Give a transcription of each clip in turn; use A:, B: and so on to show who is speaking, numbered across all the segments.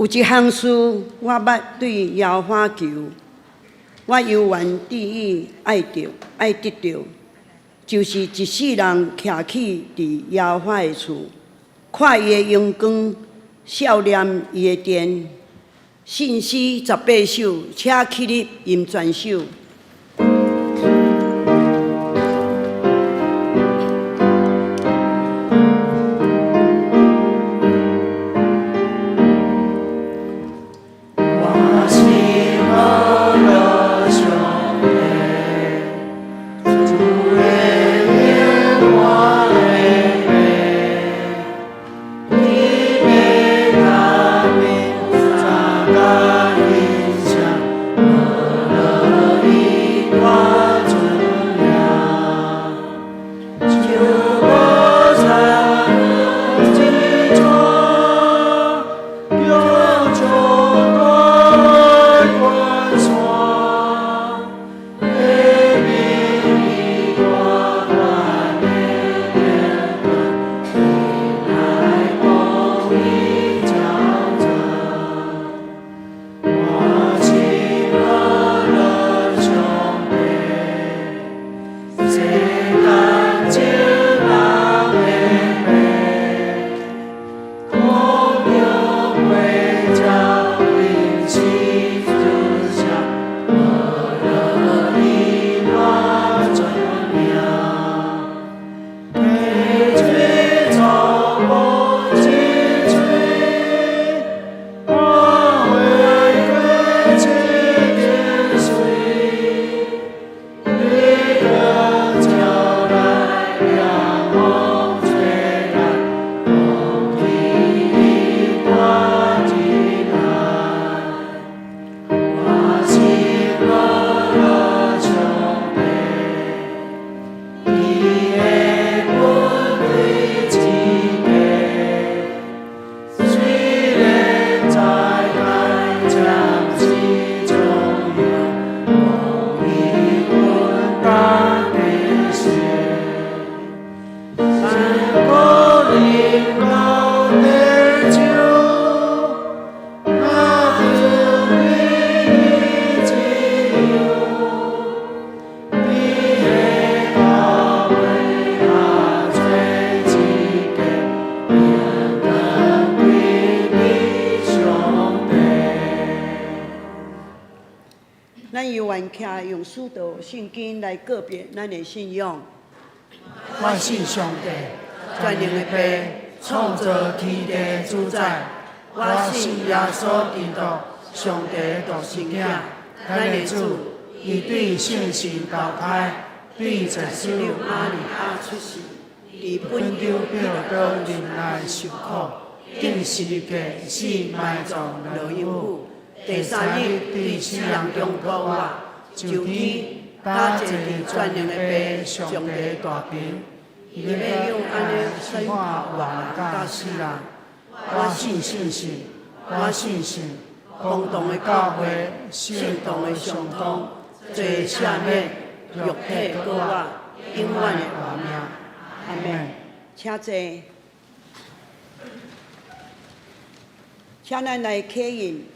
A: 有一项事，我捌对耶和华求，我犹原志意爱得到，就是一世人徛起伫耶和华的厝，看伊的荣光，笑念伊的殿。信诗18首，且起立吟全首。用使徒圣经来告别咱的信仰。
B: 我信上帝，全能的爸，创造天地的主宰。我信耶稣基督，上帝的独生子，咱的主，伊对圣神投胎，对十四玛利亚出世，伫本丢表岛人来受苦，经十字架死埋葬落阴府，第三日对死人中复活。就天打坐伫全能的爸上帝的大屏，伊要用安尼审判活人甲死人。我信圣神，我信神，公堂的教会，圣堂的上通，罪赦免，肉体过活，永远的活命。阿门。
A: 请坐，请咱来启印，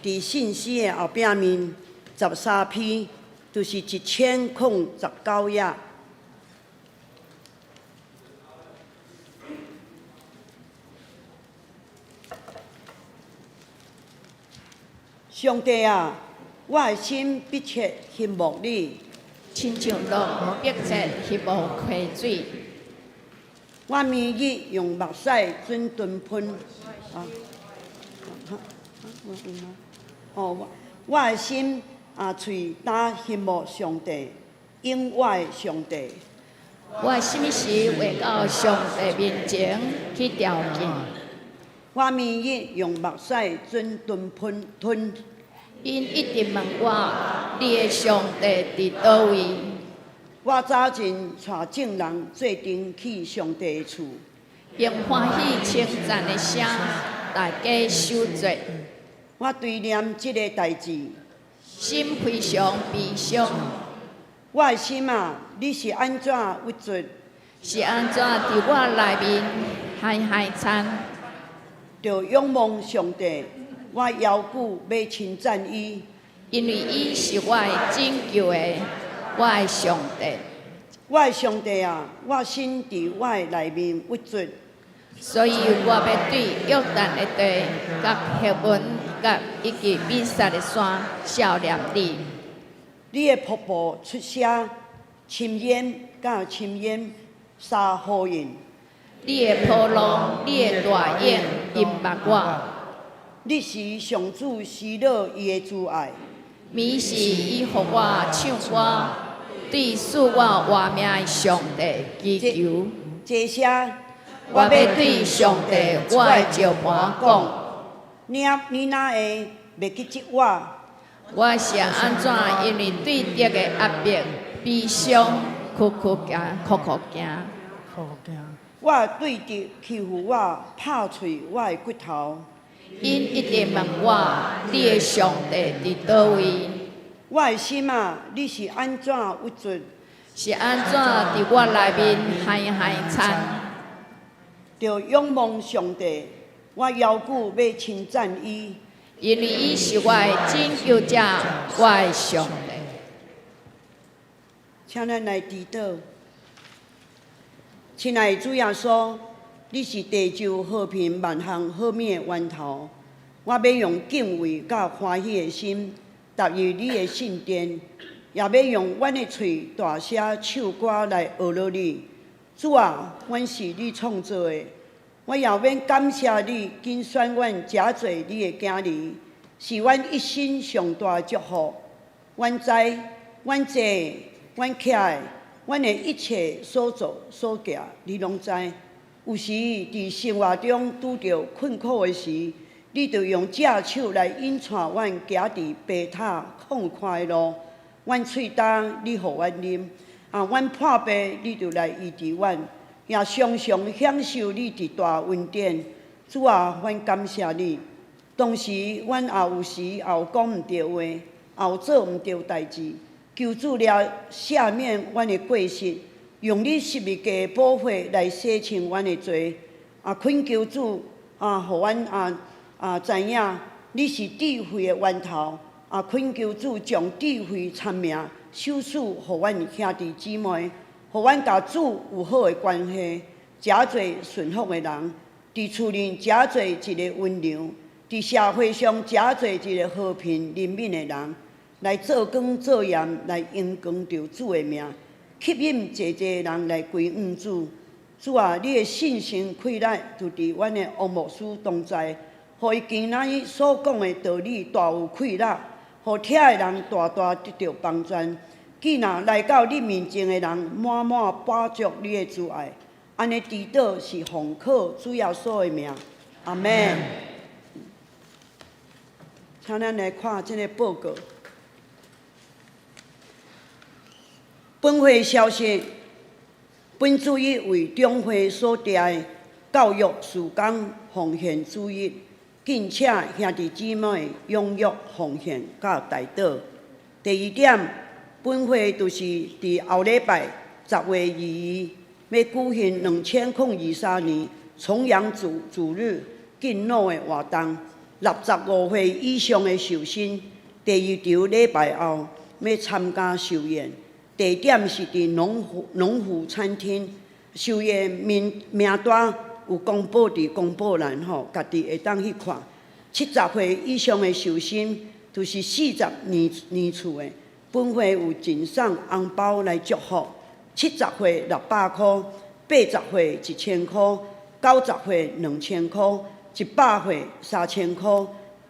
A: 伫信息的后壁面。13篇就是1019页。上帝啊，我的心迫切渴慕你，
C: 亲像鹿迫切渴慕溪水。
A: 我明日用目屎准顿喷。我的心。喙打羡慕上帝，永远的上帝。
C: 我什么时会到上帝面前去朝见？
A: 我明日用目屎准顿吞。
C: 因一直问我，你的上帝伫倒位？
A: 我早前带众人做阵去上帝的厝，
C: 用欢喜称赞的声，大家守节。
A: 我对念这个代志。
C: 心非常悲伤，
A: 我的心啊，你是安怎郁卒？
C: 是安怎伫我内面海惨？
A: 就仰望上帝，我遥久要称赞伊，
C: 因为伊是我的拯救的，我的上帝。
A: 我的上帝啊，我心伫我的内面不绝。
C: 所以我要对约旦的地、甲黑文、甲以及比萨的山笑念你。
A: 你的瀑布出声，深渊甲深渊相呼应。
C: 你的波浪、你的大影引擘我。
A: 你是上主施乐伊的慈爱，
C: 每时伊予我唱歌，对赐我活命的上帝祈求。
A: 这些
C: 我要对上帝我的石盘讲，
A: 你哪会袂记得我？
C: 我是安怎因为对敌的压迫、悲伤、苦苦行。
B: 好惊。
A: 我对敌欺负我，拍碎我的骨头。
C: 因一定问我，你的上帝伫倒位？
A: 我的心啊，你是安怎郁卒？
C: 是安怎伫我内面嗨嗨惨？
A: 着仰望上帝，我遥久要称赞伊，
C: 因为伊是我的拯救者，我的上帝。
A: 请咱来祈祷。亲爱的主耶稣，你是地球和平万项好物的源头。我要用敬畏甲欢喜的心踏入你的圣殿，也要用阮的喙大声唱歌来学乐你。主啊，阮是你创造的，我也免感谢你拣选阮诚做你的囝儿，是阮一生上大祝福。阮知，阮坐，阮徛，阮的一切所做所行，你拢知。有时伫生活中拄着困苦的时，你就用只手来引带阮行伫白塔畅快的路。阮喙干，你互阮啉；阮破病，你就来医治阮，也常常享受你伫大恩典。主啊，阮感谢你。当时，阮也有时也有讲毋对话，也有做毋对代志。求主了赦免阮的过失，用你十字架的宝血来洗清阮的罪。恳求主互阮知影你是智慧的源头。恳求主将智慧参命授予互阮兄弟姊妹，互阮甲主有好的关系，诚做顺服的人，伫厝里诚做一个温柔，伫社会上诚做一个和平人民的人。来做光做盐，来荣光着主的名，吸引济济人来归向主。主啊，你的信心溃烂，就伫阮的王牧师同在，互伊今仔日所讲的道理大有溃烂，互听的人大大得到帮助。既然来到你面前的人，满满饱足你的慈爱，安尼祈祷是奉靠主耶稣的名，阿门。请咱来看这个报告。本会消息，本主义为中会所定的教育事工奉献主义，敬请兄弟姊妹踊跃奉献甲代祷。第二点，本会就是伫后礼拜10月2日要举行2023年重阳主日敬老的活动，65岁以上的寿星，第二场礼拜后要参加寿宴。地点是伫农夫餐厅，寿宴名单有公布伫公布栏吼，家己会当去看。70岁以上的寿星，就是40年厝的，本会有赠送红包来祝福。70岁600块，80岁1000块，90岁2000块，100岁3000块。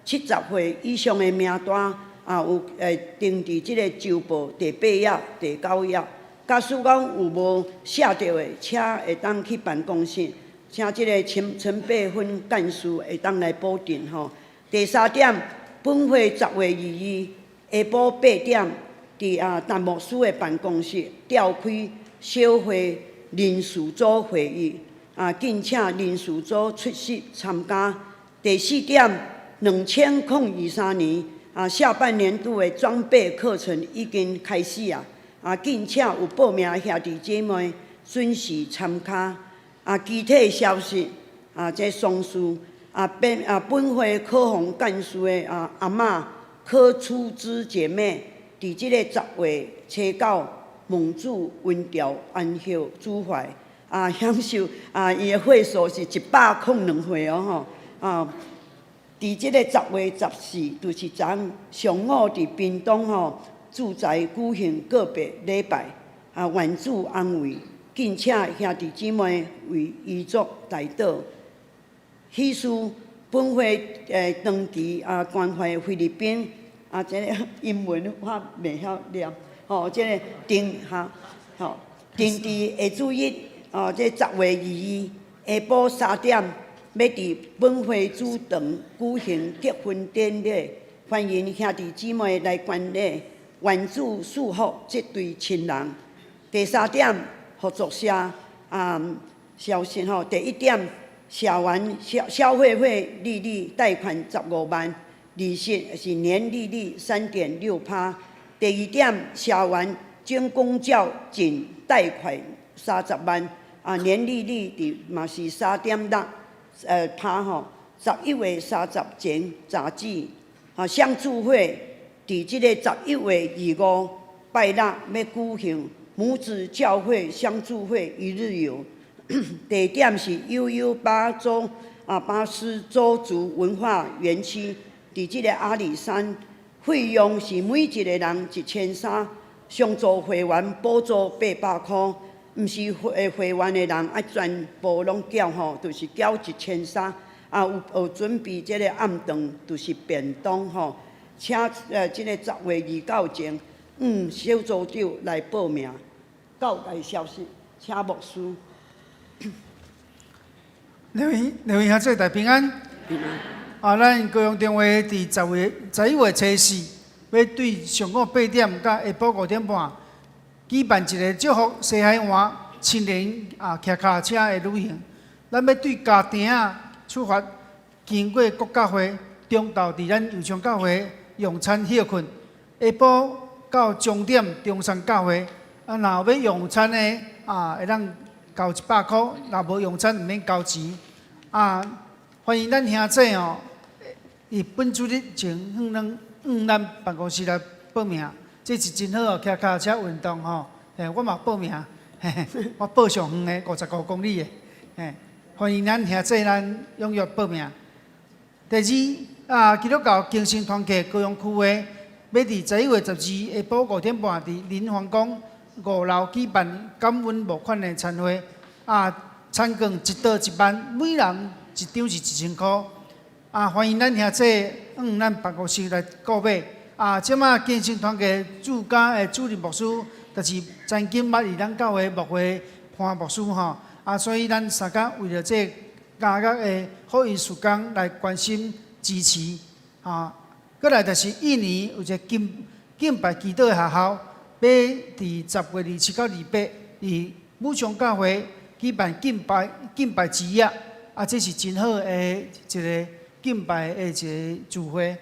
A: 70岁以上的名单。有登伫即个周报第8页、第9页。假使讲有无写着的，请会当去办公室，请即个陈伯芬干事会当来补订吼。第三点，本会10月2日下晡8点，伫陈牧师的办公室召开小会人事组会议，敬请人事组出席参加。第四点，2023年。下半年度的装备课程已经开始敬请有报名的兄弟姐妹准时参加。具体消息这详述本会科洪干事的阿嬷柯初枝姐妹，伫即个10月初9，蒙主温调安歇主怀，享受伊的会数是102岁哦吼伫即个10月14，就是昨上午伫屏东住宅举行告别礼拜，愿主安慰，敬请兄弟姊妹为遗族代祷。喜事本会长期关怀菲律宾即个英文我袂晓念，即个定地下主日即10月22下晡3点。要伫本会主堂举行结婚典礼，欢迎兄弟姊妹来观礼，愿主祝福这对亲人。第3点，合作社消息第1点，消费会利率贷款15万，利息是年利率3.6%。第2点，社员准公教仅贷款30万，年利率嘛是3.6%。11月30前查止，相助会伫即个11月25拜六要举行母子教会相助会一日游。地点是巴斯州族文化园区，伫即个阿里山，费用是每一个人1300，上座会员补助800块。毋是会员的人全部拢缴就是缴1300。有准备即个暗顿，就是便当请即个10月29前，小组长来报名。告解消息，请牧师。
B: 两位兄弟大平安。
A: 平安。
B: 咱高雄电话伫11月初4，要对上午8点到下晡5点半。举办一个祝福西海岸青年骑脚车的旅行，咱要对家庭出发，经过国教会，中昼伫咱油厂教会用餐歇困，下晡到终点中山教会。若要用餐的会当交100块，若无用餐毋免交钱。欢迎咱兄弟伊本主日前咱办公室来报名。这是真好骑脚车运动我嘛报名，我报上远的55公里的，欢迎咱兄弟咱踊跃报名。第二，基督教精神团契高雄区的，要伫11月12下晡5点半伫林皇宫5楼举办感恩募款的餐会，餐券一道1万，每人一张是1000块。欢迎咱兄弟咱办公室来购买。即马精神团契驻家的主任牧师，就是曾经捌伫咱教会牧会潘牧师所以咱三家为了这家家的福音事工来关心支持过来就是印尼有一个敬拜祈祷的学校，要伫10月27到28，伫武昌教会举办敬拜之夜，这是真好的一个敬拜的一个聚会。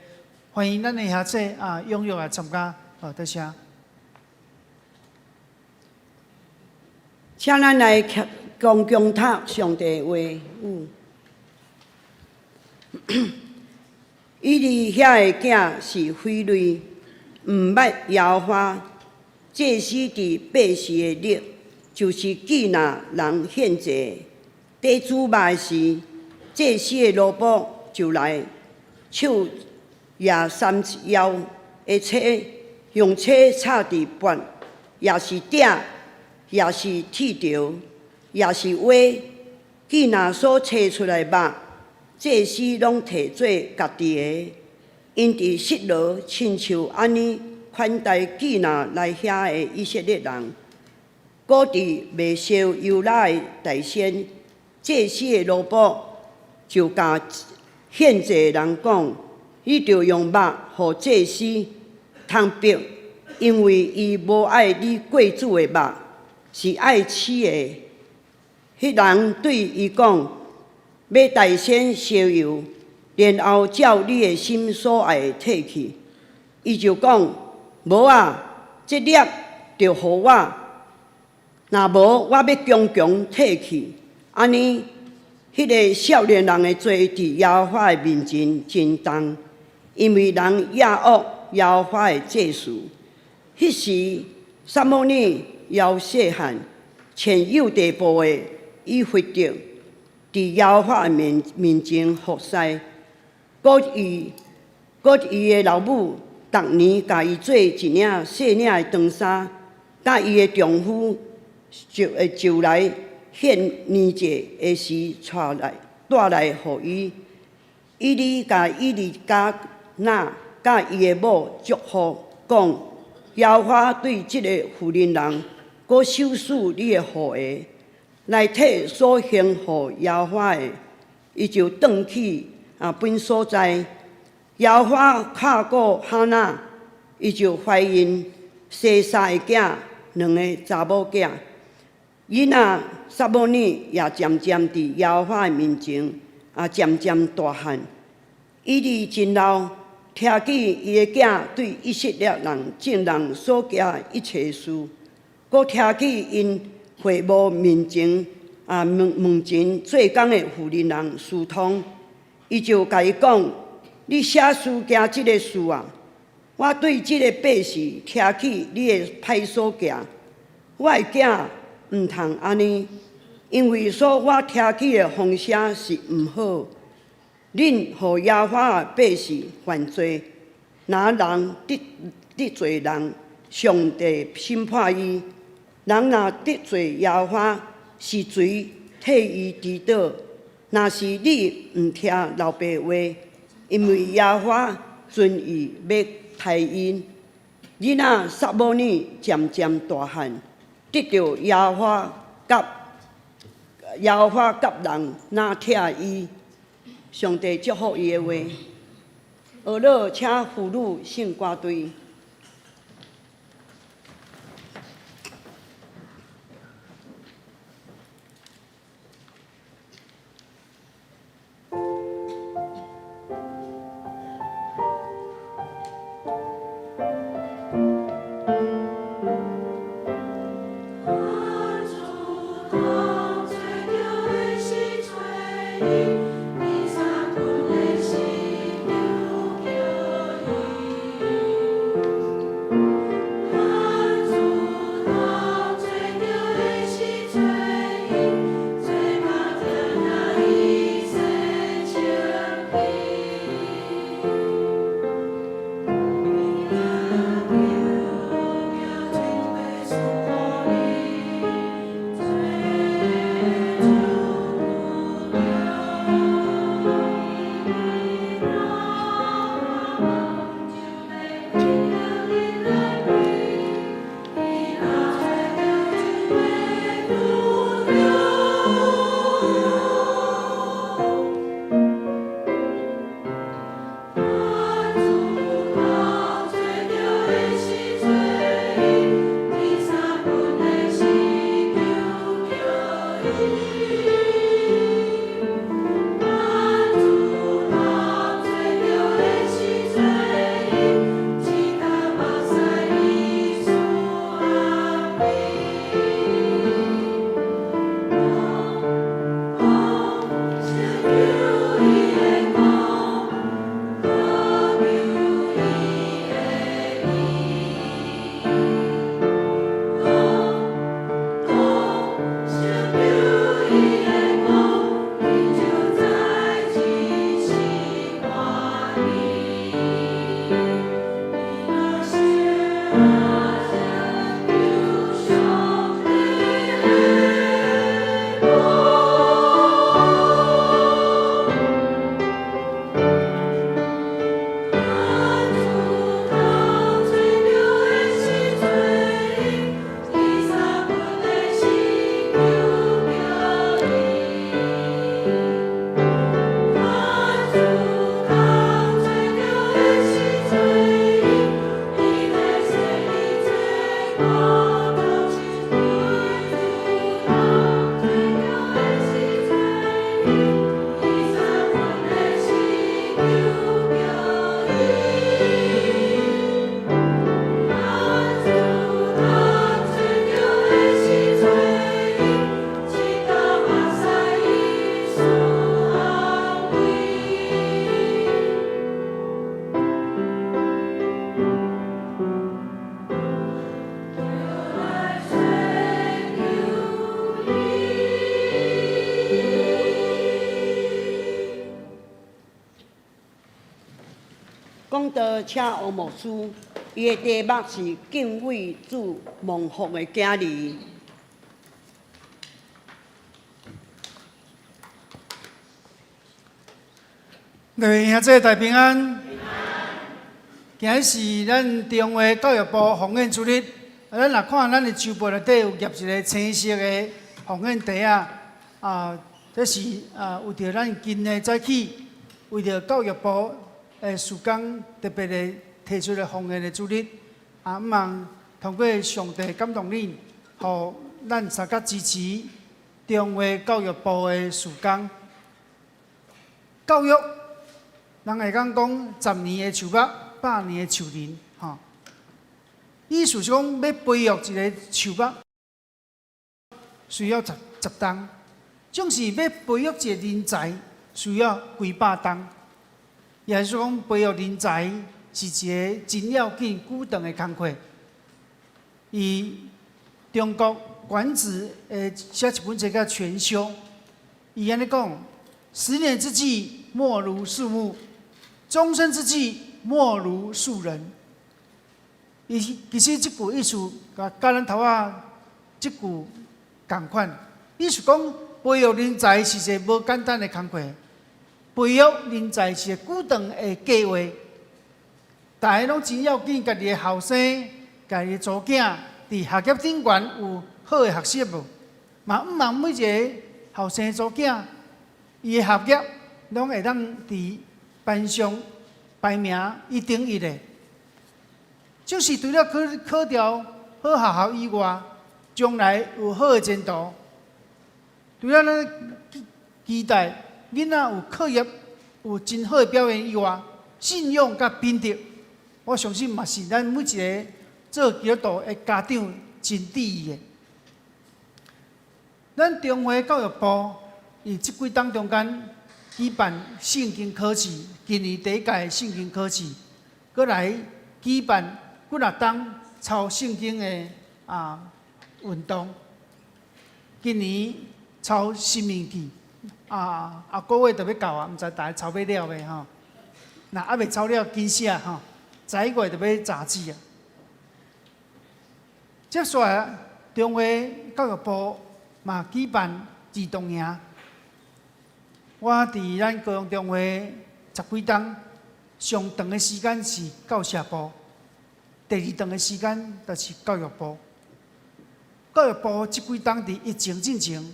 B: 欢迎咱的兄弟踊跃来参加，多谢。
A: 请咱来共读上帝话。伊伫遐个囝是匪类，毋捌耶和华。这死伫8时的日，就是记若人献祭地主卖时，这死的萝卜就来手。也3腰的车，用车插伫半，也是鼎，也是铁条，也是瓦。既若所切出来肉，这些拢摕做家己的。因伫失落，亲像安尼款待既若来遐的以色列人。古伫未烧犹拉的大仙，这些的萝卜就甲献祭人讲。你着用肉，互祭司通逼，因为伊无爱你贵主的肉，是爱吃的。迄人对伊讲，要大仙烧油，然后照你的心所爱的摕去。伊就讲，无这粒着互我，若无我要强摕去。安尼，迄个少年人的罪伫耶和华的面前真重，因为人压恶耶和华的祭事。迄时，撒母耳摇细汉，前有地步的以弗得，伫耶和华的面前服侍。搁伊的老母逐年甲伊做一领细领的长衫，甲伊的丈夫就来献年节的时带来互伊。伊哩甲伊哩甲那甲伊的某祝福，讲：耶和华对即个妇人人，搁守守你的护下，来替所行互耶和华的，伊就转去本所在。耶和华靠顾哈娜，伊就怀孕生3个囝，2个查某囝。囡仔撒母耳也渐渐伫耶和华的面前渐渐大汉。伊哩真老，听见伊的囝对以色列人众人所行一切事，搁听见因会幕面前门前做工的妇人人私通，伊就甲伊讲：你写书行即个事我对即个百姓听起你的歹所行，我的囝毋通安尼，因为所我听起的风声是毋好。恁互耶和华的百姓犯罪，若人得罪人，上帝审判伊；人若得罪耶和华，是谁替伊祈祷？若是你毋听老爸话，因为耶和华准意要杀因。囡仔撒母耳渐渐大汉，得到耶和华甲人哪疼伊。上帝祝福伊的话。学老请妇女圣歌队。功德且乌莫书，伊的题目是敬畏主蒙福的囝儿。
B: 各位兄弟大平安。今日是咱中华教育部放映主日，咱若看咱的周报内底有夹一个青色的放映袋啊，这是为着咱今日早起为着教育部的事工特别的提出的放映的主日，希望通过上帝感动你，互咱三甲支持中华教育部的事工。教育，人会讲10年的树木，100年的树林，吼。意思是讲，要培育一个树木，需要10吨；总是要培育一个人才，需要几百吨。也就是讲，培育人才是一个真要紧、久长的工课。以中国管子写一本册叫《全修》，伊安尼讲：10年之计，莫如树木；终身之计，莫如树人。其实这句意思，甲咱头仔这句同款。意思讲，培育人才是一个无简单的工课，培育人才是一个久长的计划。大家拢真要紧，家己的后生、家己的祖囝，伫学业顶悬有好的学习无？嘛毋茫每一个后生祖囝，伊的学业拢会当伫班上排名一等一的。就是除了考调好学校以外，将来有好的前途。除了咱期待囡仔有课业有真好的表现以外，信用甲品德，我相信嘛是咱每一个做基督徒的家长真注意的。咱中华教育部伊即几档中间举办圣经考试，今年第一届圣经考试，过来举办几啊档抄圣经的运动。今年抄《申命记》个月就要到啊，毋知大家抄要了未吼？若还未抄了，紧写吼，11月就要查字啊。接下来，中华教育部嘛举办儿童营。我伫咱高雄中华10几档，上长的时间是教社部，第2长的时间就是教育部。教育部即几档伫疫情进前，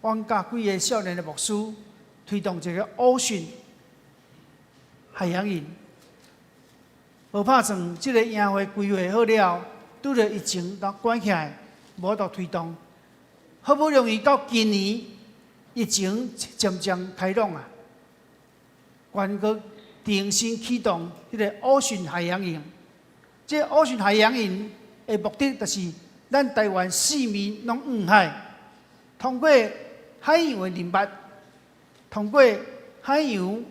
B: 阮甲几个少年的牧师推动一个Ocean海洋营。无拍算，即个营会规划好了，拄着疫情关起来，无度推动。好不容易到今年，疫情渐渐开朗啊，全国重新启动迄个Ocean海洋营。这Ocean海洋营的目的，就是咱台湾4面拢远海，通过海洋的林捌，通过海洋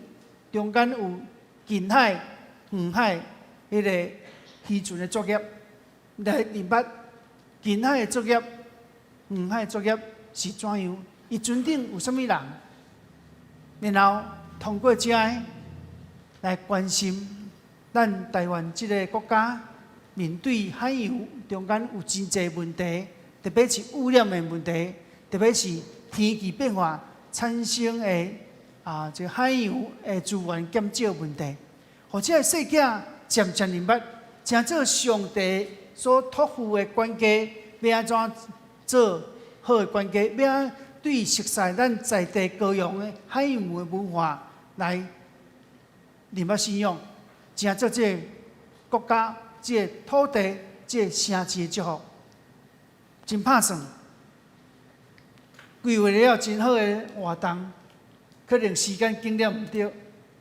B: 中间有近海、远海迄个渔船的作业，来林捌近海的作业、远海的作业是怎样？伊船顶有啥物人？然后通过这来关心咱台湾这个国家面对海洋中间有真侪问题，特别是污染的问题，特别是天气变化产生的这海洋的资源减少问题，或者细囝渐渐明白，真做上帝所托付的管家，要安怎做好的管家，要安对熟悉咱在地高雄的海洋的文化来认捌信仰，真做这个国家、这个土地、这个城市的祝福，真拍算。规划了真好的活动，可能时间紧了毋对。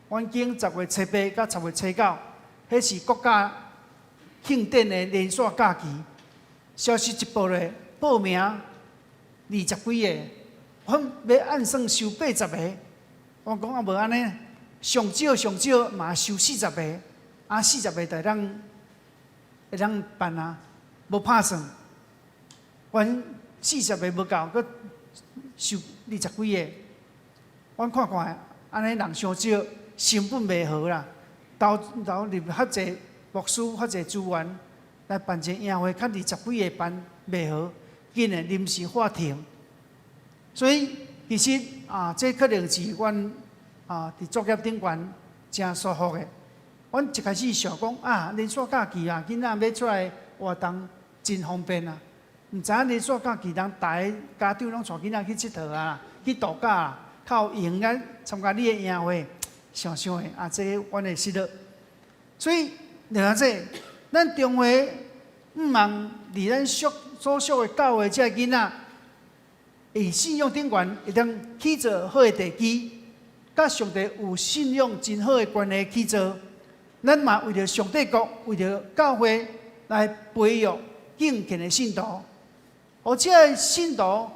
B: 阮经10月7到10月7、9，迄是国家庆典的连续假期。消息一报咧，报名20几个，阮要按算收80个。我讲无安尼，上少嘛收40个，40个就会当办啊，无拍算。阮40个无够，佮收20几个。阮看，安尼人伤少，成本袂好啦。投入较济牧师、较济资源来办一个宴会，较20几个办袂好，紧的临时喊停。所以其实这可能是阮伫作业顶悬真舒服的。阮一开始想讲连续假期囡仔要出来活动真方便啊！毋知影连续假期人大个家长拢带囡仔去佚佗啊，去度假啊，较有闲啊参加你的宴会，想想的这阮会失落。所以了解，咱中华毋茫伫咱所属的教会遮囡仔，以信仰顶悬会当去做好的地基，甲上帝有信仰真好的关系去做。咱嘛为着上帝国，为着教会来培育敬虔的信徒，而这个信徒，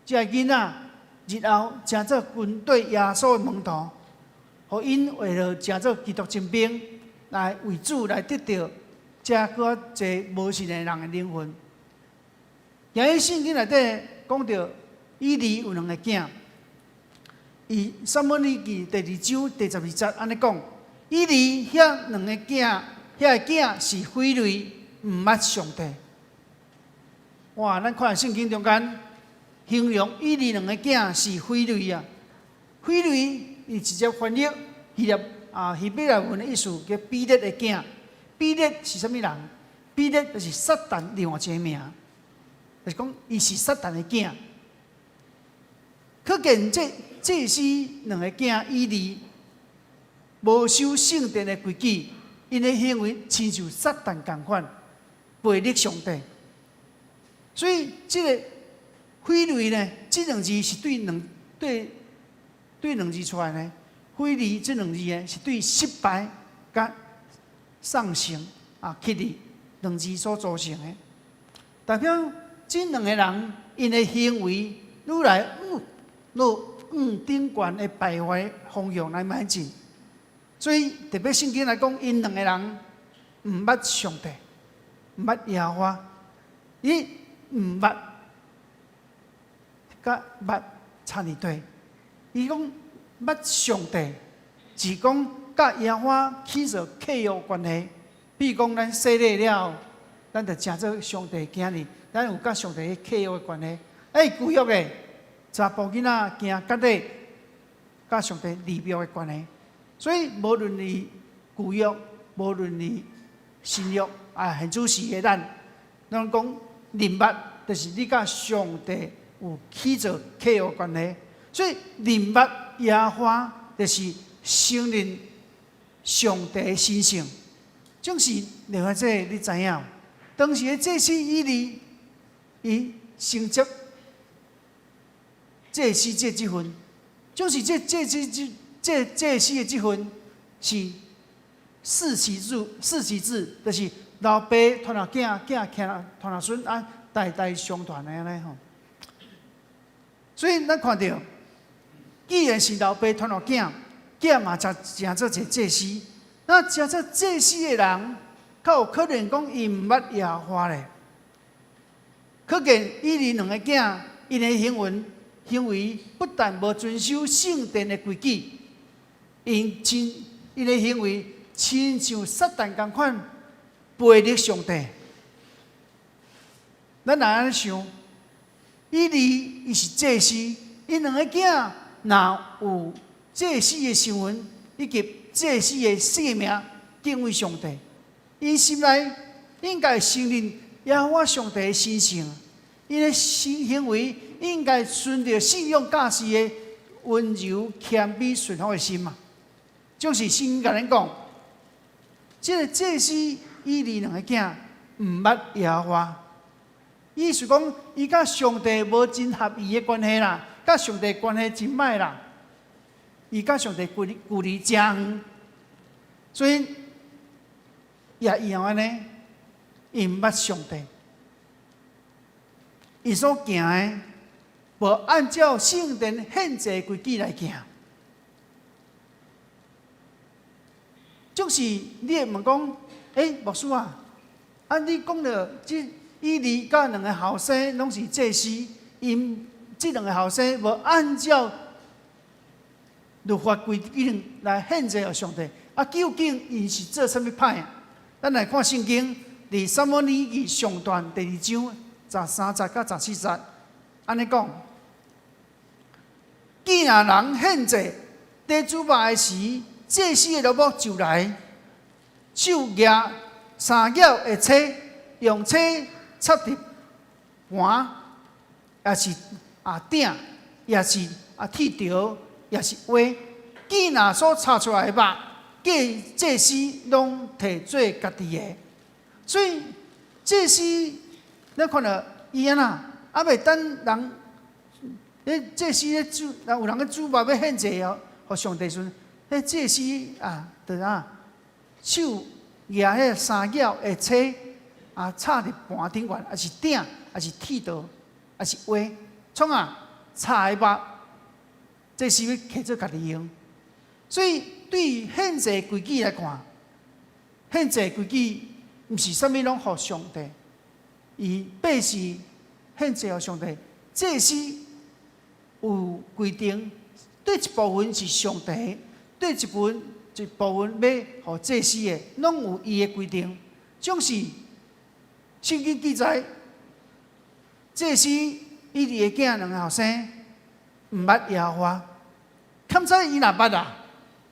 B: 这个囡仔日后成做军队耶稣的门徒，互因为了成做基督精兵，来为主来得到这搁侪无信的人的灵魂。今日圣经内底讲到以利有2个囝，以撒母耳记第2章第12节安尼讲。以利遐2个囝，遐个囝是匪类，毋捌上帝。哇！咱看圣经中间形容以利2个囝是匪类啊。匪类伊直接翻译希伯来文的意思叫比列的囝。比列是啥物人？比列就是撒旦另外一个名，就是讲伊是撒旦的囝。可见这是2个囝以利。无守圣殿的规矩，因的行为亲像撒旦共款，背逆上帝。所以，这个匪类呢，这2字是对2字出来呢。匪类这2字呢，是对失败甲丧性气力2字所组成的，代表这2个人因的行为愈来愈顶悬的败坏方向来迈进。所以特别圣经来讲，因2个人毋捌上帝，毋捌耶和华，伊毋捌甲捌差二对。伊讲捌上帝，是讲甲耶和华起着契约关系。比如讲，咱洗礼了，咱就成做上帝囝儿，咱有甲上帝契约的关系。旧约的查甫囡仔行甲底，甲上帝立约的关系。所以，无论你旧约，无论你新约，很仔细的咱讲认捌，就是你甲上帝有起着契约关系。所以，认捌耶和华，就是承认上帝的神性。总是另外这你知影，当时的祭司以利，伊承接祭司这职分，就是这祭司的职分是世袭制，就是老爸传到囝，囝传到孙，代代相传的安尼吼。所以咱看到，既然是老爸传到囝，囝嘛成做一个祭司，那成做祭司的人，较有可能讲伊毋捌耶和华咧。可见以利2个囝，因的行为不但无遵守圣殿的规矩。因的行为亲像撒旦共款，背逆上帝。咱若安尼想，以利伊是祭司，因2个囝若有祭司的身份以及祭司的性命，敬畏上帝，因心内应该承认耶和华上帝的神性，因的行为应该顺着信仰教示的温柔谦卑顺服的心嘛。就是圣经甲咱讲，这个祭司以利2个囝毋捌耶和华，意思讲伊甲上帝无真合意的关系啦，甲上帝关系真歹啦，伊甲上帝距离真远，所以也一样安尼，伊毋捌上帝，伊所行的无按照圣殿献祭规矩来行。就是你会问讲，牧师啊，你讲到这以利甲2个后生拢是祭司，因这2个后生无按照律法规定来献祭予上帝，究竟伊是做啥物歹啊？咱来看圣经，伫撒母耳记上段第2章13节到14节，安尼讲：既然人献祭在煮肉的时，祭司的老母就来，手拿3角的尺，用尺插入盘，也是鼎，也是铁条，也是锅。既然所炒出来的肉，祭司拢摕做家己的。所以祭司，咱看到伊安那，袂等人，祭司咧煮，有人咧煮肉要献祭哦，互上帝时，祭司就手拿迄3角的尺插入盘顶悬，也是鼎，也是铁刀，也是锅，创炒的肉，这是要摕做家己用。所以对于献祭规矩来看，献祭规矩毋是啥物拢互上帝，伊必是献祭互上帝。祭司有规定，对一部分是上帝，对一部分要互祭司的，拢有伊的规定。总是圣经记载，祭司伊2个囝2个后生毋捌耶和华，堪知伊若捌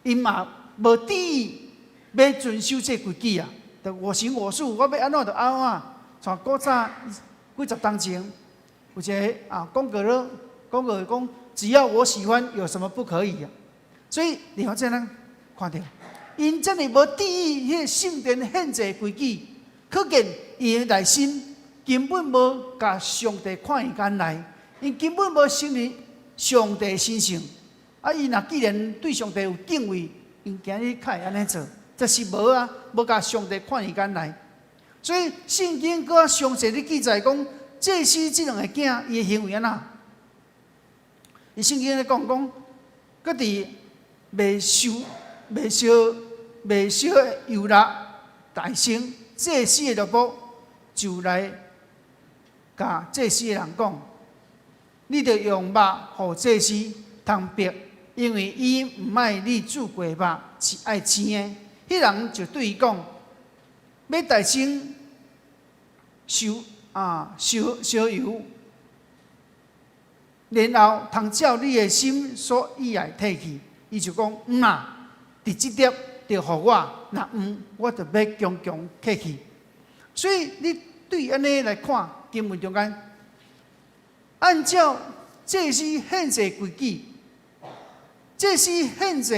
B: 因嘛无注意要遵守这规矩就我行我素，我要安怎就安怎。像古早几十年前，有一个讲过讲，只要我喜欢，有什么不可以所以你看这咱看到，因真的无注意迄圣殿献祭规矩，可见伊的内心根本无甲上帝看在眼内，因根本无承认上帝神性。伊若既然对上帝有敬畏，因今日较会安尼做，这是无甲上帝看在眼内。所以圣经搁详细咧记载讲，祭司这2个囝伊的行为安怎？伊圣经咧讲，搁伫未烧的油蜡大声，祭司的老母就来甲祭司的人讲：你着用肉互祭司通别。因为伊毋爱你煮过肉，是爱青的。迄人就对伊讲：要大声烧油，然后通照你的心所意来摕去。伊就讲：伫即点着互我，若我就要强摕去。所以你对安尼来看经文中间，按照祭司献祭规矩。祭司献祭，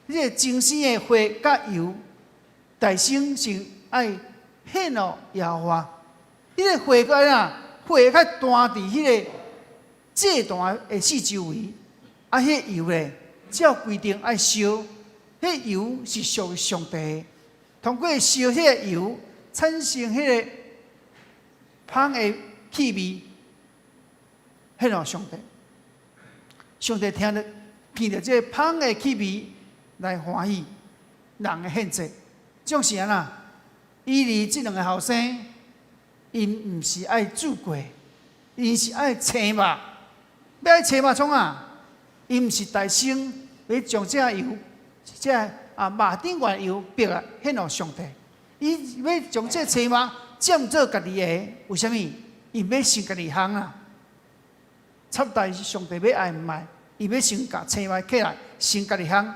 B: 迄个精神的花甲油，大声是爱献予耶和华。迄个花甲花较弹伫迄个祭坛的四周围，迄油咧，照规定爱烧。迄油是属于上帝的，通过烧迄个油，产生迄个香的气味，献予上帝。上帝听着。闻到这香的气味来欢喜，人的献祭，总是安那。伊这2个后生，因毋是爱煮过，因是爱青肉。要爱青肉创因毋是大声要将这油，这肉顶悬的油逼献予上帝。伊要将这青肉占做家己的，为虾米？伊要先家己香插代上帝要爱毋爱？伊要先甲青肉起来，先家己香。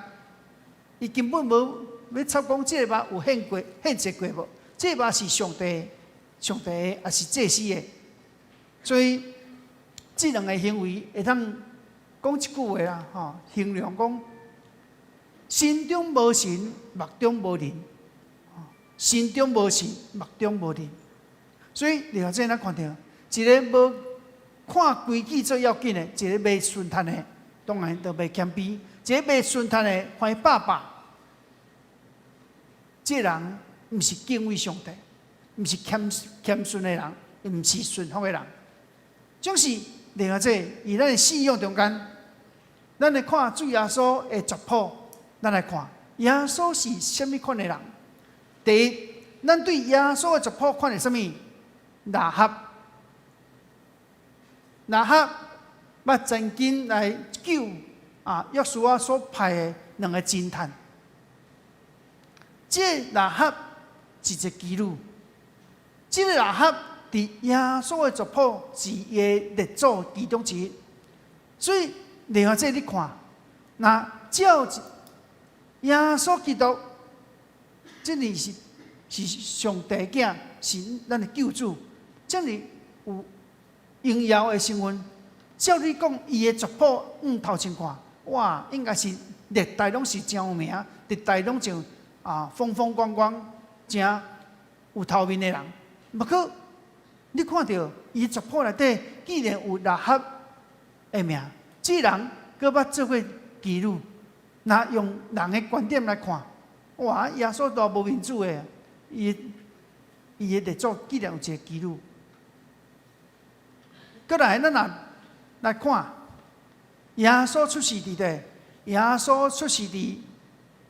B: 伊根本无要插讲这个肉有献祭过无？这个肉是上帝的，也是祭司的。所以这2个行为会当讲一句话形容讲：心中无神，目中无人。心中无神，目中无人。所以你看这咱看到，一个无看规矩做要紧的，一个袂顺摊的。当然就袂谦卑，一个袂顺摊的欢爸爸，这人毋是敬畏上帝，毋是谦顺的人，毋是顺服的人。总是另外这，以咱的信仰中间，咱来看主耶稣的族谱，咱来看耶稣是什么款的人？第一，咱对耶稣的族谱看的什么？拉合。捌曾经来救约书亚所派的2个侦探，这拉合是一个基路，这个拉合伫耶稣的族谱是伊的列祖其中一个，所以另外这你看，那照耶稣基督，这里是上帝囝，是咱的救主，这里有荣耀的身份。照你讲，伊的族谱，头前看，哇，应该是历代拢是真有名，历代拢就风风光光，真有头面的人。不过，你看到伊族谱内底，竟然有拉合的名，这人佫捌做过记录。那用人的观点来看，哇，耶稣都无民主的，伊的列祖竟然有一个记录。再来，咱若来看，耶稣出世伫地，耶稣出世伫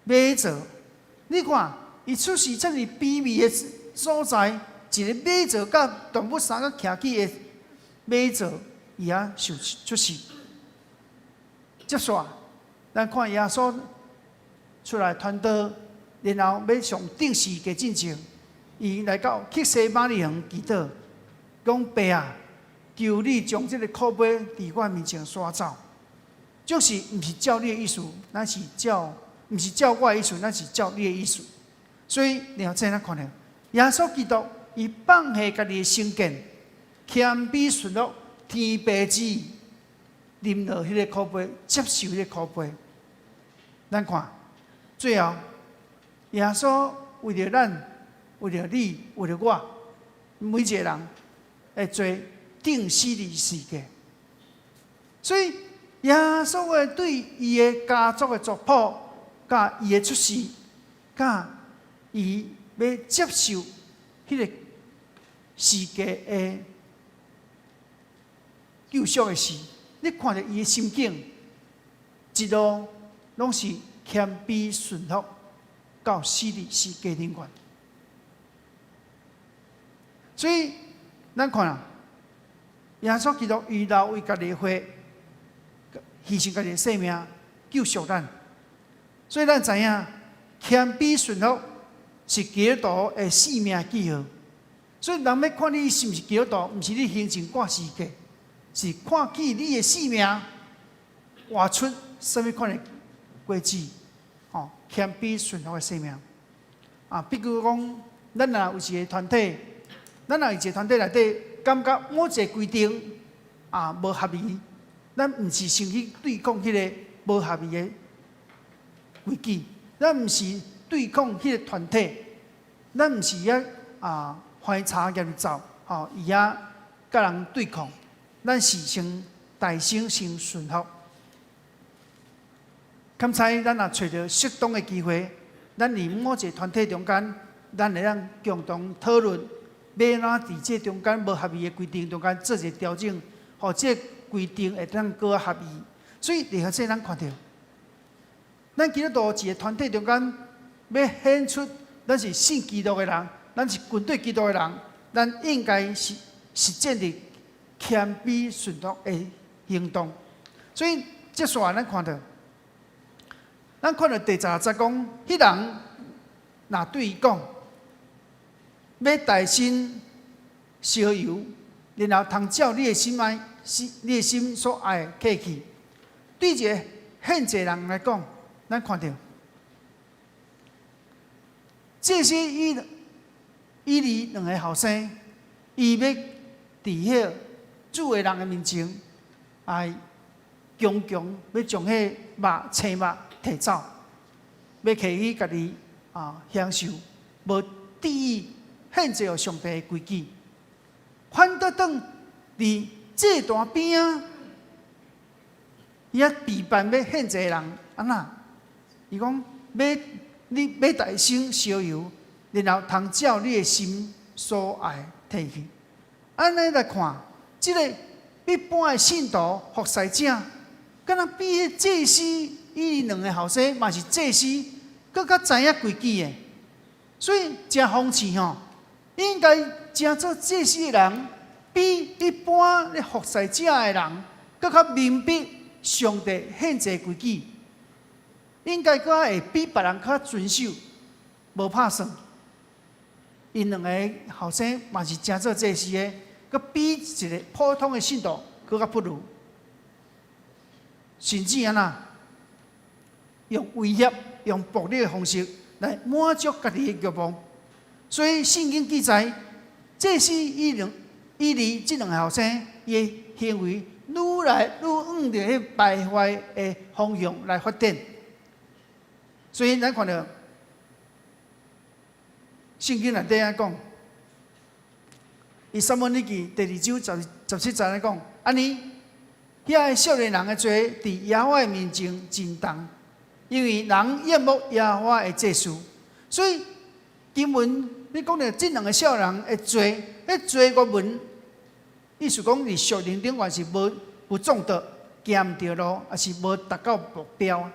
B: 马槽。你看，伊出世这么卑微的所在，一个马槽甲动物三个徛起的马槽，伊也受出世。接下，咱看耶稣出来传道，然后要上定时嘅进前，伊来到克西马尼园祈祷，讲爸啊，求你将这个苦杯伫我面前刷走，就是毋是照你的意思，乃是毋是照我的意思，乃是照你的意思。所以然后再咱看到，耶稣基督伊放下家己的身见，谦卑顺服天父旨意，啉落迄个苦杯，接受迄个苦杯。咱看最后，耶稣为了咱，为了你，为了我，每一个人会做定死的世界。所以耶稣会对伊的家族的族谱，甲伊的出世，甲伊要接受迄个世界的救赎的事，你看到伊的心境，一路拢是谦卑顺服到死的世界里面。所以咱看啊，耶稣基督伊留为家己的血，牺牲家己的生命，救赎咱。所以咱知影，谦卑顺服是基督徒的生命记号。所以人要看你是毋是基督徒，毋是你行前过世界，是看起你的生命活出什么款的轨迹。谦卑顺服的生命。比如讲，咱若有一个团体，咱若有一个团体内底感觉某一个规定无合理，咱毋是先去对抗迄个无合理的规矩，咱毋是对抗迄个团体，咱毋是翻查业走，伊甲人对抗，咱是先大声先顺服。刚才咱也找到适当的机会，咱伫某一个团体中间，咱会当共同讨论，要哪伫这中间无合理的规定中间做一个调整，互这规定会当更合理。所以，然后这咱看到，咱基督徒一个团体中间，要显出咱是信基督的人，咱是军队基督的人，咱应该是实践的谦卑顺服的行动。所以，接下来咱看到。咱看到第10节讲，迄人若对伊讲，要大心烧油，然后通照你的心爱，你的心所爱客去。对一个献祭人来讲，咱看到这些伊离两个后生，伊要伫迄主的人的面前，强强要将迄青肉。提走，要摕去家己享受，无注意献祭予上帝的规矩，反倒当伫这段边伊备办要献祭的人安那？伊讲你要大声烧油，然后通照你的心所爱提去。安尼来看，这个一般的信徒服侍者，敢若比迄祭司。伊两个后生嘛是祭司，佫较知影规矩的，所以真风气吼，应该真做祭司的人，比一般咧服侍者的人，佫较明白上帝献祭规矩，应该佫会比别人较遵守。无拍算。因两个后生嘛是真做祭司的，佮比一个普通的信徒佮较不如，甚至安那用威胁、用暴力的方式来满足家己的欲望。所以圣经记载，祭司以利这两个后生，伊的行为愈来愈往着迄败坏的方向来发展。所以咱看到。圣经内底啊讲，伊撒母耳记第2章17节来讲，安尼，遐个少年人的罪伫耶和华的面前真重，因为人厌恶耶和华的祭司。所以经文你讲到这两个少年的罪，迄罪恶文，意思讲伫属灵顶还是无中道，行毋对路，还是无达到目标。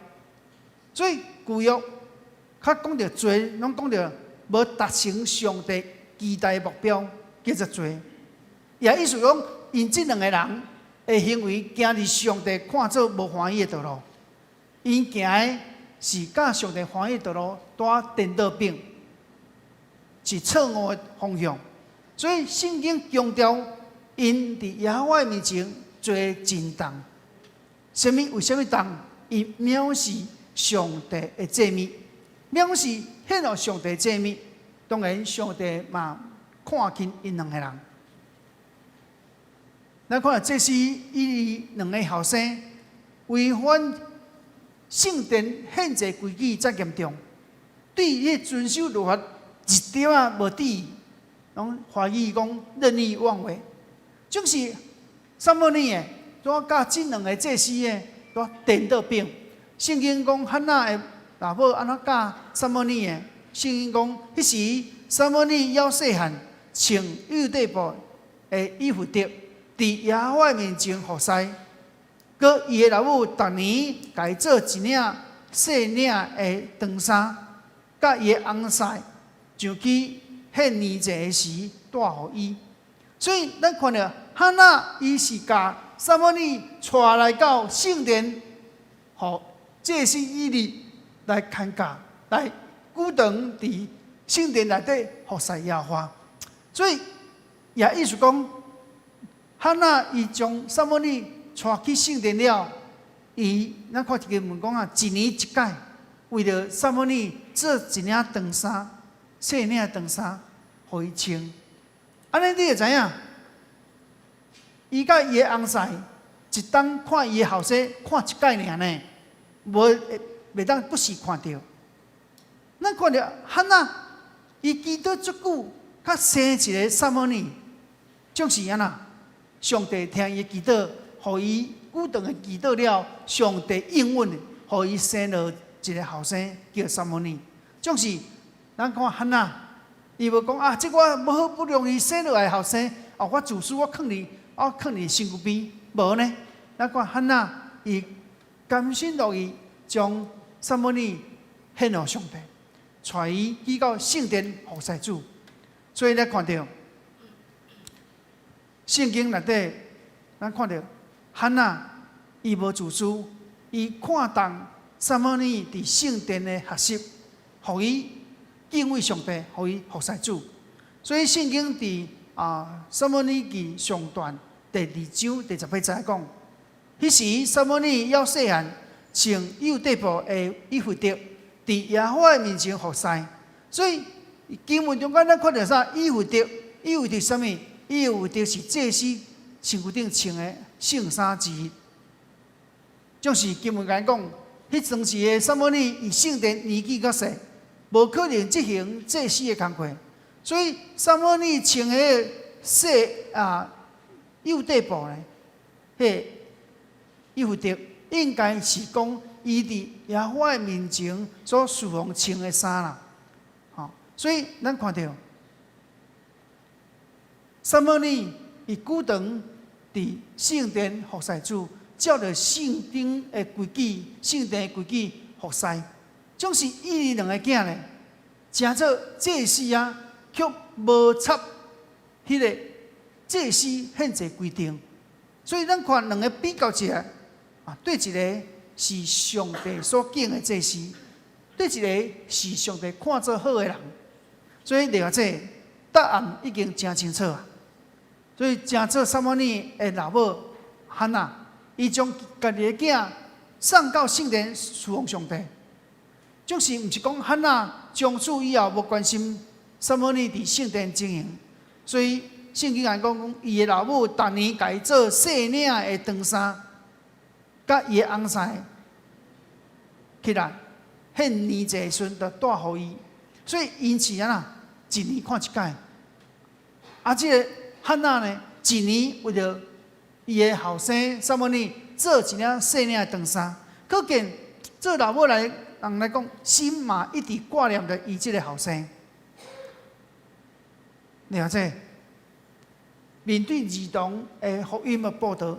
B: 所以旧约较讲到罪，拢讲到。无达成上帝期待的目标，叫做罪。也意思讲，因这两个人的行为行伫上帝看做无欢喜的道路，因行的是甲上帝欢喜的道路带颠倒边，是错误的方向。所以圣经强调，因伫耶和华面前罪真重。为什么重？因藐视上帝的诫命，藐视。献予上帝诫命，当然上帝嘛看轻因两个人。咱看这是伊两个后生违反圣殿献祭规矩则严重，对迄遵守律法一点仔无注意，拢怀疑讲任意妄为，就是撒母耳的，拄甲这两个祭司的拄颠倒边。圣经讲汉娜的老母安怎教撒母耳的？圣经讲，迄时撒母耳还细汉，穿幼地步的衣服着，伫耶和华面前服侍。佮伊的老母逐年家做一领细领的长衫，甲伊的翁婿上去献年祭的时带互伊。所以咱看到汉娜伊是甲撒母耳带来到圣殿，互祭司以利来看教，来久长伫圣殿内底服侍耶和华。所以也意思讲，汉娜伊将撒母耳带去圣殿了，咱看一个问讲啊，一年一改，为了撒母耳做一领长衫、细领长衫，互伊穿。安尼你会知影，伊甲伊的翁婿一当看伊的后生看一摆尔呢，袂当不时看到。咱看到汉娜，伊祈祷足久，较生一个撒母耳，就是安那，上帝听伊祈祷，互伊久长的祈祷了，上帝应允，互伊生了一个后生叫撒母耳。就是咱看汉娜，伊无讲啊，这我无好不容易生落来后生，哦，我自私我放伫身躯边，无呢？咱看汉娜，伊甘心乐意将撒母耳献予上帝。带伊去到圣殿服侍主，所以咱看到圣经内底，咱看到汉娜伊无自私，伊看重撒母耳伫圣殿的学习，互伊敬畏上帝，互伊服侍主。所以圣经伫撒母耳记上段第2章第18节讲，迄时撒母耳还细汉，穿幼地步的衣服着。伫耶和华面前服侍，所以经文中间咱看到啥？衣服着，衣服着什么？衣服着是祭司身躯顶穿的圣衫之一。就是经文讲，迄当时的撒母耳以圣殿年纪较细，无可能执行祭司的工作，所以撒母耳穿迄细幼地步呢，迄衣服着应该是讲。伊伫耶和华面前所侍奉穿的衫啦，所以咱看到撒母耳伊久长伫圣殿服侍主，照着圣经的规矩、圣殿的规矩服侍，总是伊两个囝呢，诚做祭司啊，却无插迄个祭司献祭规定，所以咱看两个比较一下，对一个。是上帝所敬的祭司，对一个是上帝看做好的人。所以了这答案已经真清楚啊。所以正做撒母耳的老母汉娜，伊将家己的囝送到圣殿侍奉上帝。就是毋是讲汉娜从此以后无关心撒母耳伫圣殿经营，所以圣经讲伊的老母逐年家伊做细领的长衫，甲伊的翁婿起来献年节时就带互伊，所以因此啊，一年看一届。啊，这个汉娜呢，一年为着伊的后生撒母耳做一领细领的长衫，可见做老母人来讲，心嘛一直挂念着伊这个后生。了解，面对儿童的福音的报道，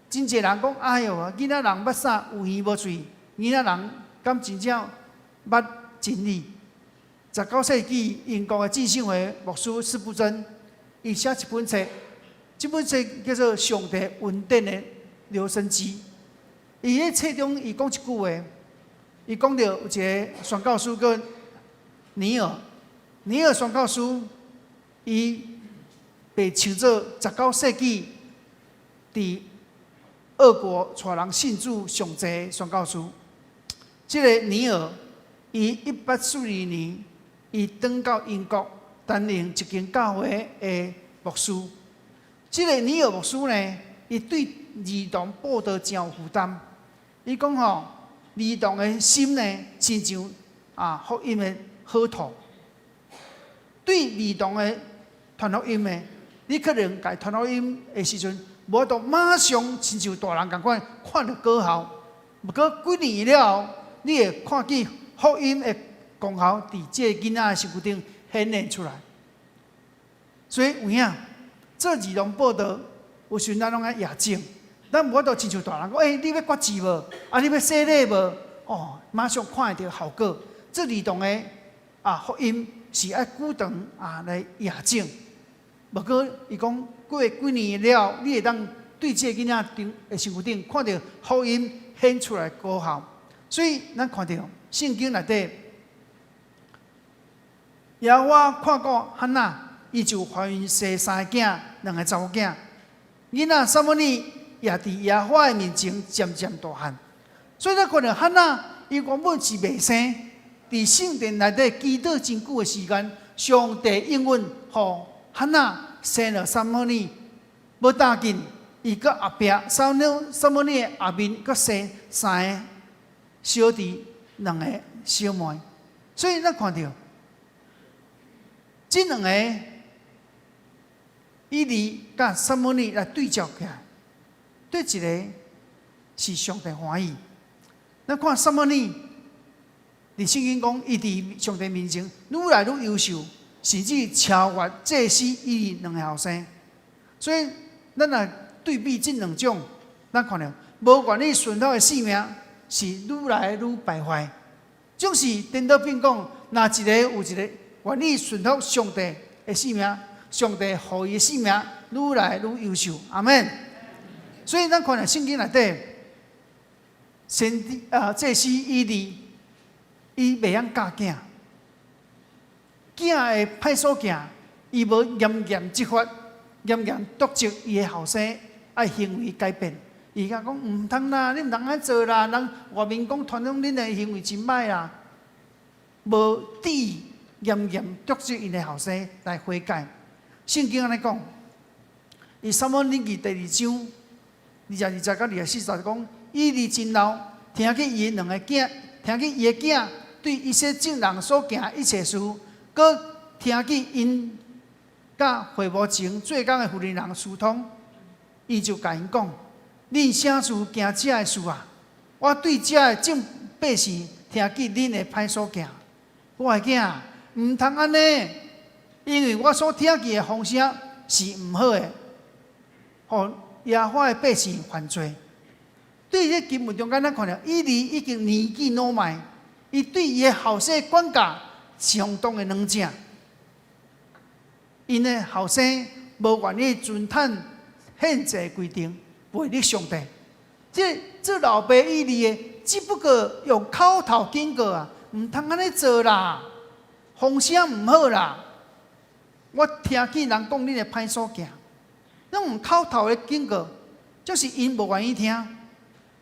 B: 真侪人讲：哎哟，囡仔人捌啥有鱼无水？囡仔人敢真正捌真理？19世纪英国的浸信会牧师施布真，伊写一本册，这本册叫做《上帝恩典的留声机》。伊喺册中，伊讲一句话，伊讲到有一个宣教师叫尼尔宣教师，伊被称作19世纪伫俄国带人信主上济的宣教师。这个尼尔，伊1842年，伊转到英国担任一间教会的牧师。这个尼尔牧师呢，伊对儿童报道真有负担。伊讲吼，儿童的心呢，亲像福音的好土。对儿童的传福音的，你可能甲传福音的时阵，无到马上亲像大人共款看到果效。不过几年了后，你会看见福音的功效伫这个囡仔的身躯顶显现出来。所以有影做儿童报道，有时咱拢爱野种，咱无到亲像大人讲，你要决志无？你要洗礼无？马上看会到效果。做儿童的福音是爱久长来野种。不过伊讲过几年了，你会当对这个囡仔顶的身躯顶看到福音显出来果效。所以咱看到圣经内底，耶和华看过汉娜，伊就怀孕生3个囝，2个查某囝。囡仔撒母耳也伫耶和华的面前渐渐大汉。所以咱看到汉娜，伊原本是未生，伫圣殿内底祈祷真久的时间，上帝应允，互汉娜生了撒母耳。无要紧，伊搁后壁撒母耳后面搁生3个小弟，2个小妹。所以咱看到这2个以利甲撒母耳来对照起来，对一个是上帝欢喜。咱看撒母耳，伫圣经讲，伊伫上帝面前愈来愈优秀，甚至超越祭司以利2个后生。所以咱若对比这2种，咱看到无愿意顺服的性命是愈来愈败坏。总是颠倒变讲，若一个有一个愿意顺服上帝的性命，上帝予伊的性命愈来愈优秀。阿们。所以咱看到圣经内底，祭司以利，伊袂晓教囝，囝会歹所行，伊无严严执法，严严督责伊的后生爱行为改变。伊甲讲毋通啦，你毋通安做啦，人外面讲传统恁的行为真歹啦，无严严督责因的后生来悔改。圣经安尼讲，伊撒母耳记第2章22到24节讲，以利真老，听见伊2个囝，听见伊的囝对一些众人所行一切事，佮听见因甲会幕前做工的妇人人疏通，伊就甲因讲：恁啥事行遮的事啊？我对遮的众百姓听见恁的歹所行，我的囝毋通安尼，因为我所听见的风声是毋好的，互耶和华的百姓犯罪。对这经文中间，咱看到以利已经年纪老迈，伊对伊的后生管教相当的软正，因的后生无愿意遵趁献祭规定，背逆上帝。这老爸以利的，只不过用口头警告唔通安尼做啦，风声唔好啦。我听见人讲你的歹所行，那种口头的警告，就是因无愿意听。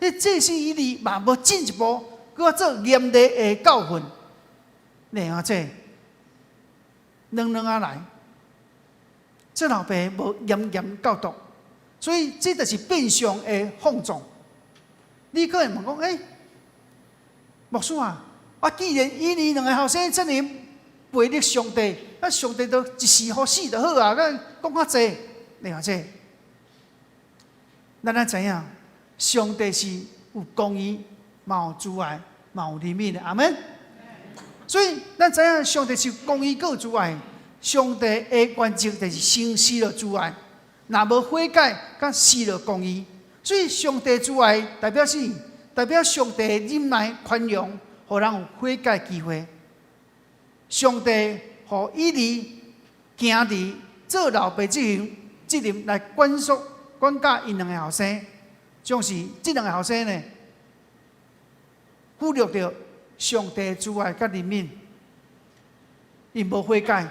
B: 迄祭司以利嘛无进一步，搁做严厉的教训。然后这两啊来，这老爸无严教导，所以这就是变相的放纵。你可能问讲，牧师啊，既然以利两个后生这么背逆上帝，那上帝都一时好死就好啊！咱讲较济，你看这，咱知影，上帝是有公义、嘛有慈爱、嘛有怜悯的，阿门。所以咱知影，上帝是公义、有慈爱。上帝的原则就是先施了慈爱，若无悔改，甲施了公义。所以上帝慈爱代表是代表上帝忍耐宽容，互人有悔改机会。上帝互以利行伫做老爸责任来管教因两个后生，总是这两个后生呢，忽略着上帝慈爱甲怜悯，因无悔改，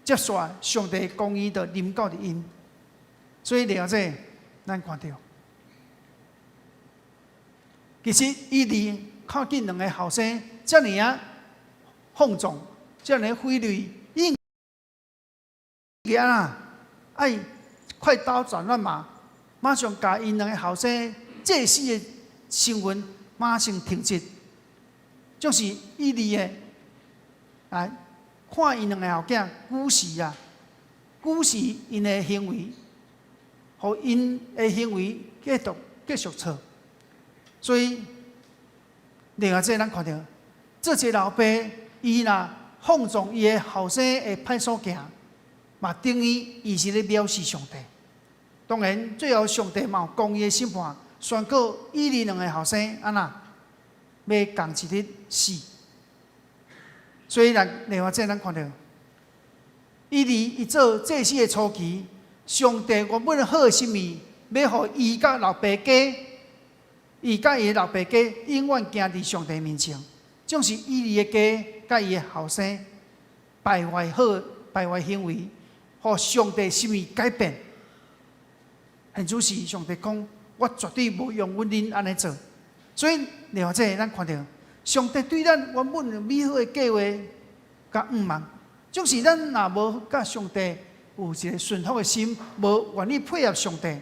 B: 接续上帝公义的临到伫因。所以了解，咱看到，其实以利靠近两个后生，遮尔啊放纵。这样的规律，应该啊，爱快刀斩乱麻，马上把因两个后生祭司的身份马上停职，就是以利的啊，看因两个后囝古时因的行为，互因的行为继续错，所以另外这咱看到，这些老爸伊若放纵伊的后生的歹所行，嘛等于伊是咧藐视上帝。当然，最后上帝嘛有公义的审判，宣告以利两个后生安那要共一日死。所以另外这咱看到，以利伊做祭司的初期，上帝原本好心意，要互伊甲老爸家，伊甲伊老爸家永远行伫上帝面前。总是以利的家甲伊的后生败坏行为，互上帝心意改变。很主时，上帝讲：我绝对无用阮恁安尼做。所以，另外这咱看到，上帝对咱原本美好的计划甲毋茫，总是咱若无甲上帝有一个顺服的心，无愿意配合上帝，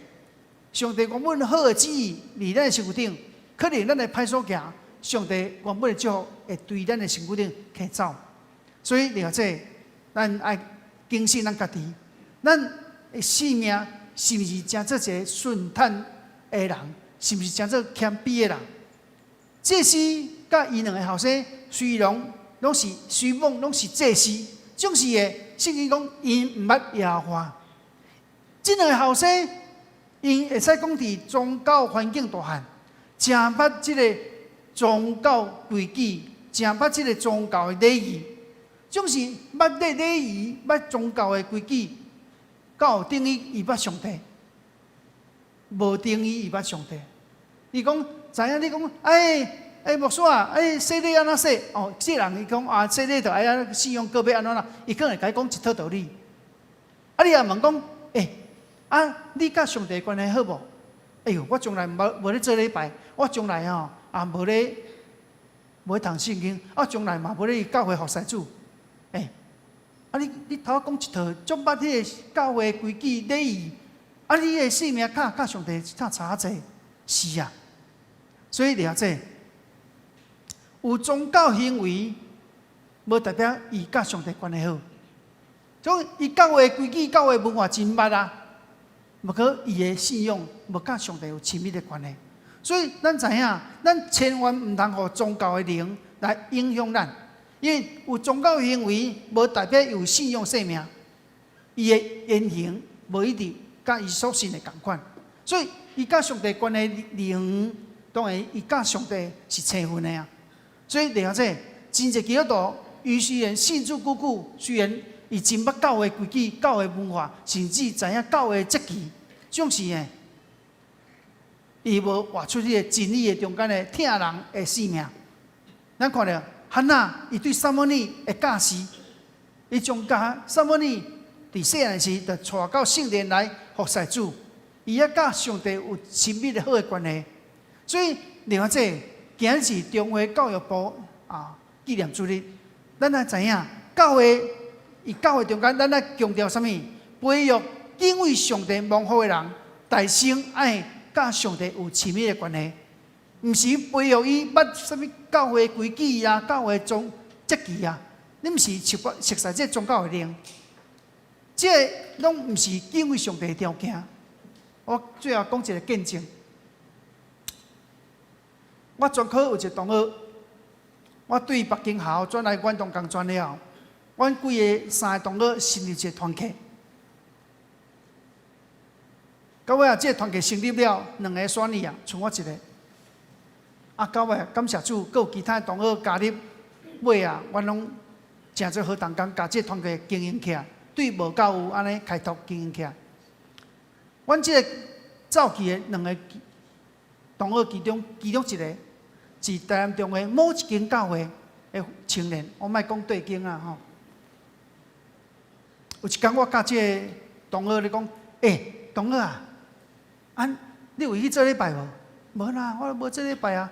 B: 上帝原本好的旨意伫咱的身躯顶，可能咱的歹所行。上帝原本的祝福会对咱的身躯顶起走，所以了解，咱爱警醒咱家己，咱的性命是毋是真做一个顺坦的人，是毋是真做谦卑的人？祭司甲伊两个后生虽然拢是祭司，总是的圣经讲因毋捌耶和华。这两个后生，因会使讲伫宗教环境大汉，真捌这个宗教规矩，真捌这个宗教的礼仪，总是捌礼仪、捌宗教的规矩，到等于伊捌上帝，无等于伊捌上帝。伊讲知影你讲，牧师啊，洗礼安怎洗？哦，这人伊讲啊，洗礼就爱啊信用个要安怎啦？伊可能甲伊讲一套道理。啊，你也问讲，你甲上帝关系好无？哎呦，我从来无咧做礼拜，我从来无咧读圣经，从来嘛无咧教会学师主。你头讲一套，足捌迄个教会规矩礼仪，你的性命甲上帝差济，是啊。所以了解，有宗教行为，无代表伊甲上帝关系好。所以伊教会规矩、教会文化真捌啊，不过伊的信仰无甲上帝有亲密的关系。所以咱知影，咱千万毋通互宗教的灵来影响咱，因为有宗教行为，无代表有信仰生命。伊的言行无一定甲伊所信的同款，所以伊甲上帝关系灵，当然伊甲上帝是称分的啊。所以了解，真侪基督徒，伊虽然信主久久，虽然伊真捌教会规矩、教会文化，甚至知影教会节期，总是呢，伊无活出迄个真理的中间的疼人的生命。咱看到汉娜伊对撒母耳的教示，伊将撒母耳伫细汉时就带到圣殿来服侍主，伊也甲上帝有亲密的好的关系。所以，另外今日是中华教育部纪念主日，咱也知影教会中间，咱咧强调什么？培育敬畏上帝、蒙福的人，大生爱甲上帝有亲密的关系。毋是培育伊捌什么教会规矩啊、教会宗节期啊，你毋是熟悉这宗教的灵，这拢毋是敬畏上帝的条件。我最后讲一个见证，我专科有一个同学，我对北京校转来远东工专了，阮3个同学成立一个团契，到尾这个团契成立了，2个选你剩我一个。到尾感谢主，还有其他同学加入，尾阮拢诚做好同工，把这团契经营起来，对无够有安尼开拓经营起来。阮这个早期的2个同学其中一个，是台南中的某一间教会的青年，我莫讲对间吼。有一天我甲这个同学咧讲，同学你有去做礼拜无？无啦，我无做礼拜啊。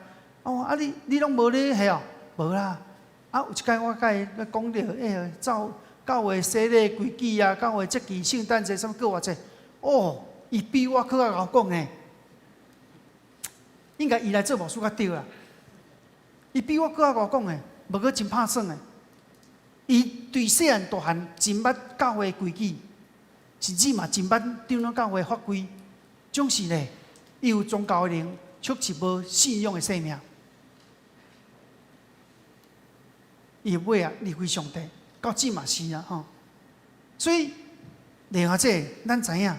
B: 你拢无咧迄哦？无啦。有一天我甲伊咧讲着，照教会洗礼规矩啊，教会节期、圣诞节什么过偌济。伊比我搁较敖讲呢。应该伊来做牧师较对啦。伊比我搁较敖讲呢，无搁真拍算呢。伊对细汉大汉真捌教会规矩，甚至嘛真捌张了教会法规。总是呢，伊有宗教的灵，却是无信仰的生命。伊尾离开上帝，到即嘛是啊吼。所以，另外咱知影，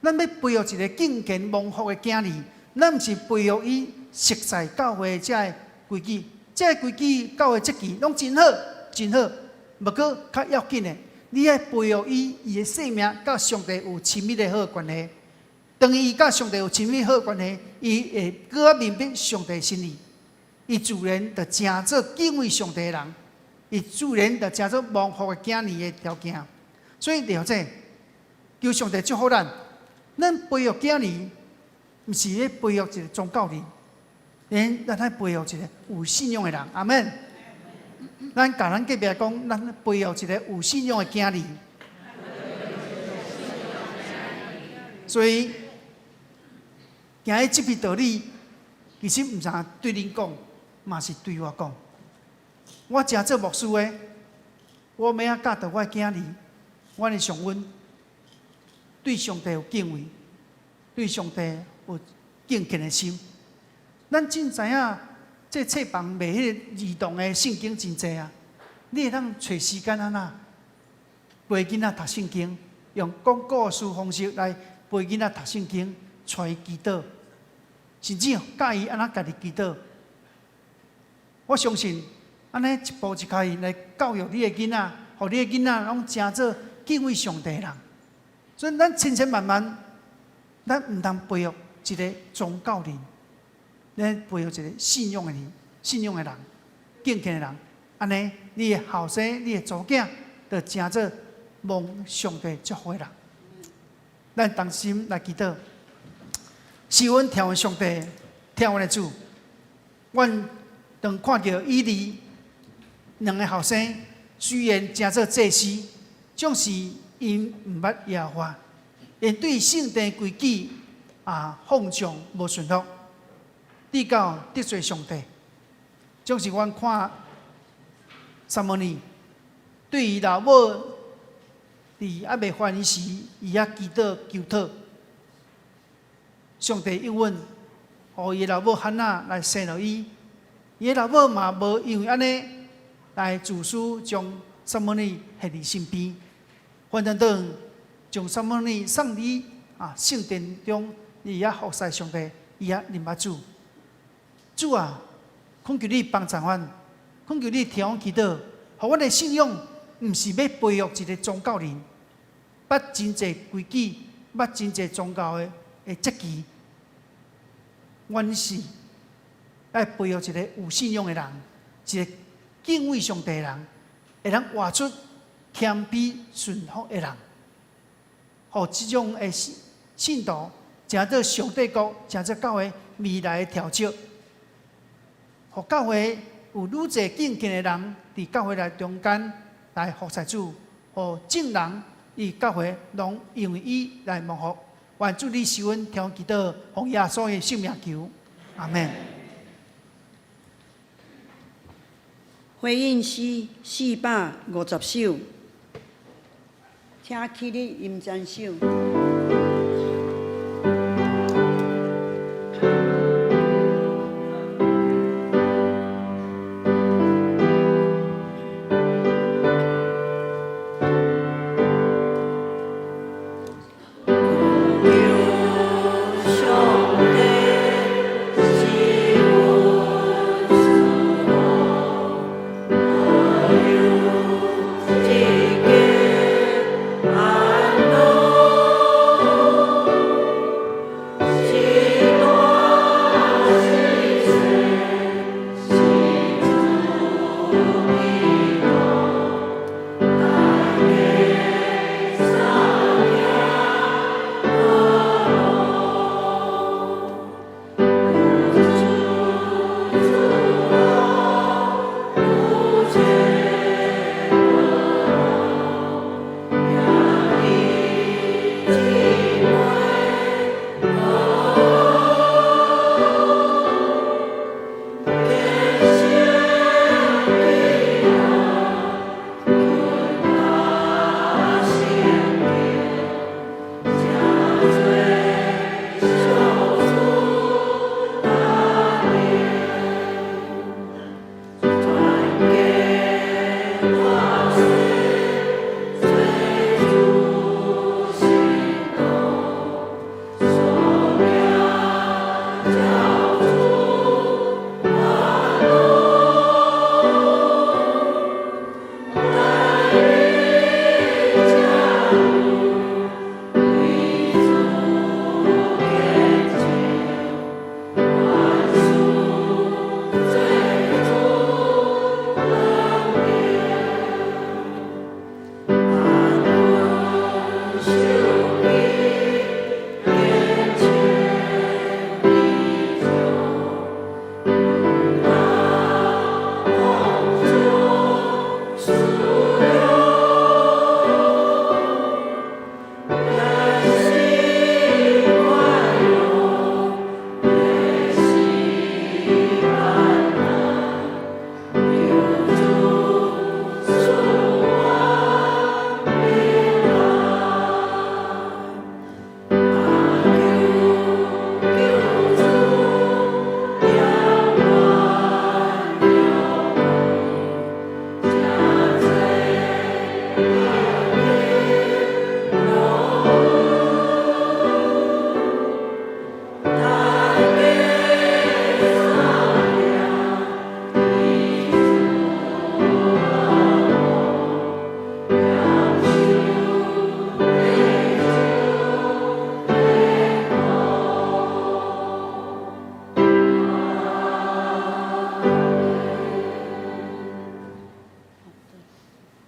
B: 咱要培育一个敬虔蒙福的囝儿，咱毋是培育伊熟悉教会这个规矩，这个规矩教会节期拢真好，真好。不过较要紧的，你要培育伊的生命，甲上帝有亲密的好关系。当伊甲上帝有亲密好关系，伊会搁明白上帝心意，伊自然就成做敬畏上帝的人。伊自然就成做蒙福的囝儿的条件，所以了解，求上帝祝福咱。咱培育囝儿，毋是咧培育一个宗教人，咱来培育一个有信仰的人。阿门。咱甲咱隔壁讲，咱培育一个有信仰的囝儿。所以，今日这篇道理，其实毋是对恁讲，嘛是对我讲。我真做牧师的，我要教导我的囝儿，我的上温对上帝有敬畏，对上帝有敬虔的心。咱真知影，这册房卖迄个儿童的圣经真济啊！你会当找时间陪囡仔读圣经，用讲故事方式来陪囡仔读圣经，带伊祈祷，甚至教伊安怎家己祈祷。我相信。安尼一步一脚印来教育你的囡仔，互你的囡仔拢成做敬畏上帝的人。所以咱千万咱毋通培育一个宗教人，咱培育一个信仰的人、信仰的人、敬虔的人。安尼，你的后生、你的祖囝，就成做蒙上帝祝福的人。咱同心来祈祷，是阮听阮上帝，听阮的主。阮当看到伊利。2个后生虽然成做祭司，总是因毋捌耶和华，因对圣殿规矩放纵无顺服，直到得罪上帝。总是阮看撒母耳对伊老母伫还未还时，伊也祈祷求讨，上帝应允，互伊老母汉娜来生了伊，伊老母嘛无因为安尼。来自私将撒母耳下伫身边，反正将撒母耳送伫圣殿中，伊也服侍上帝，伊也认捌主。主啊，恳求你帮助阮，恳求你听阮祈祷，互阮的信仰毋是要培育一个宗教人，捌真济规矩，捌真济宗教的节期，阮是要培育一个有信仰的人，一个敬畏上帝的人，会当活出谦卑顺服的人，互即种的信徒，成做上帝国，成做教会未来的条迹，互教会有愈侪敬虔的人伫教会内中间来服侍主，互众人以教会拢因为伊来蒙福。愿主你施恩，听祈祷，奉耶稣的圣名求，阿门。
A: 回应诗450首，请起立吟赞首。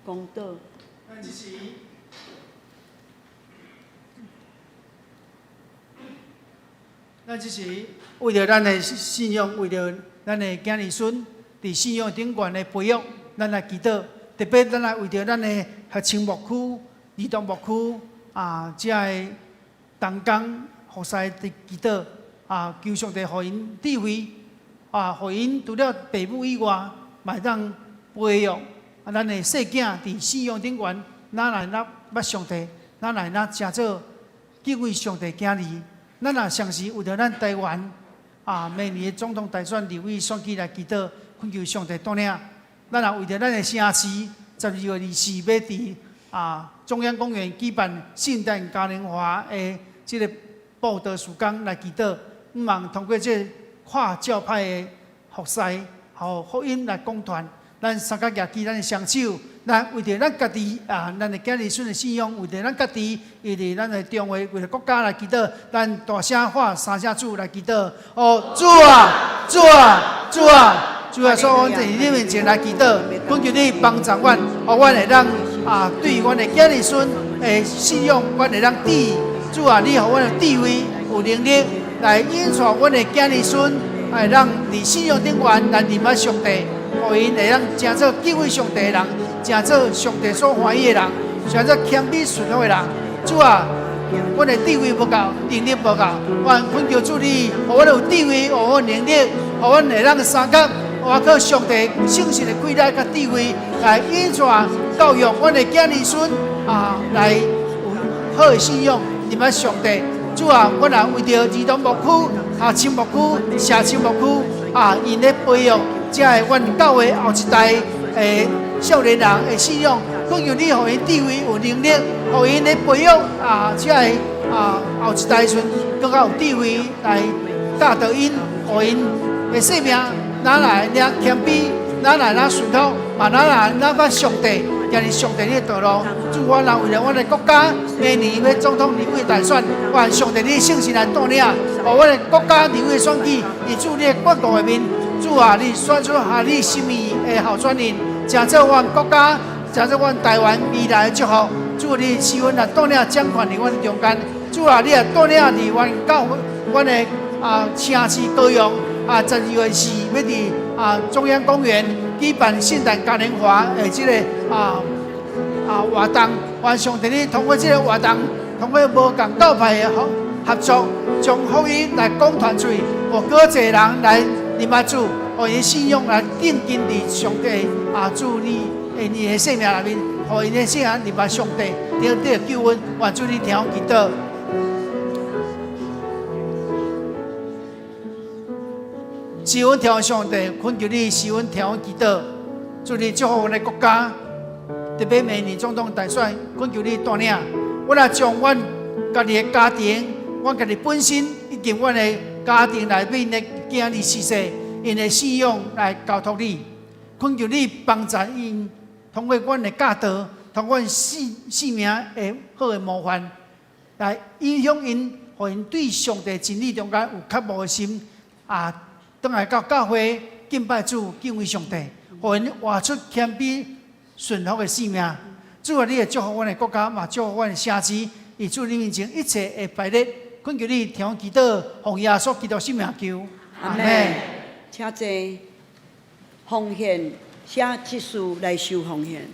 A: 公道。
B: 咱即时，为着咱的信仰，为着咱的囝儿孙伫信仰顶悬的培育，咱来祈祷。特别咱来为着咱的学青牧区、儿童牧区遮的同工服侍伫祈祷求上帝互因智慧互因除了父母以外，嘛会当培育咱的细囝伫信仰顶悬，咱来捌上帝，咱来诚做敬畏上帝囝儿。咱也常时为着咱台湾明年的总统大选立委选举来祈祷，恳求上帝带领。咱也为着咱的城市12月24日要伫中央公园举办圣诞嘉年华的这个布道时间来祈祷，希望通过这跨教派的服侍，互福音来广传。咱三角举起咱的双手，咱为着咱家己咱的囝儿孙的信仰，为着咱家己，为着咱的中华，为着国家来祈祷。咱大声喊三声主来祈祷。哦，主啊，主啊，主啊！主啊，所以阮在你面前来祈祷，恳求你帮助阮，互阮会当对阮的囝儿孙的信仰，阮会当智。主啊，你互阮有智慧、有能力来引导阮的囝儿孙，会当伫信仰顶缘来认识上帝，互因会当成做敬畏上帝的人，成做上帝所欢喜的人，成做谦卑顺服的人。主啊，阮的智慧无够，能力无够，阮恳求主你，互阮有智慧，互阮能力，互阮会当三角，我靠上帝圣神的规律甲智慧来引导教育阮的囝儿孙来有好的信仰。你们上帝，主啊，我也为着儿童牧区、青牧区、社青牧区因咧培育，这个阮教会后一代少年人的信仰，恳求你，互因智慧有能力，互因咧培育这个后一代阵更加有智慧来教导因，互因的生命哪来哪谦卑，哪来哪顺服，哪来哪甲上帝。行入上帝的道路，主我人为了我的国家，明年要总统、立委大选，愿上帝你圣神来带领，互我的国家立委选举，以主你的国度的面，主啊，你选出你心意的候选人，成做阮国家，成做阮台湾未来的祝福。主你赐阮来带领掌权伫阮中间，主啊，你也带领伫阮教阮的城市高雄12月4要伫中央公园举办圣诞嘉年华的这个活动，愿上帝你通过这个活动，通过无同教派的合作，将福音来讲传出去，互更多人来认识主，互因信仰来定根伫上帝主你的生命内面，互因的信仰认识上帝，得救恩，愿主你听我祈祷。是阮听上帝，恳求你是阮听我祈祷，祝你祝福阮的国家，特别明年总统大选，恳求你带领。我也将阮家己的家庭，阮家己本身以及阮的家庭内面的囝儿逝世，因的信仰来交托你，恳求你帮助因，通过阮的教导，通过生命的好的模范，来影响因，互因对上帝真理中间有较无的心转来到教会敬拜主、敬畏上帝，互因活出谦卑顺服的生命。主啊，你会祝福阮的国家，嘛祝福阮的城市，以主你面前一切的败劣，恳求你听祈祷，奉耶稣基督圣名求，阿门。
A: 请坐，奉献写即事来受奉献。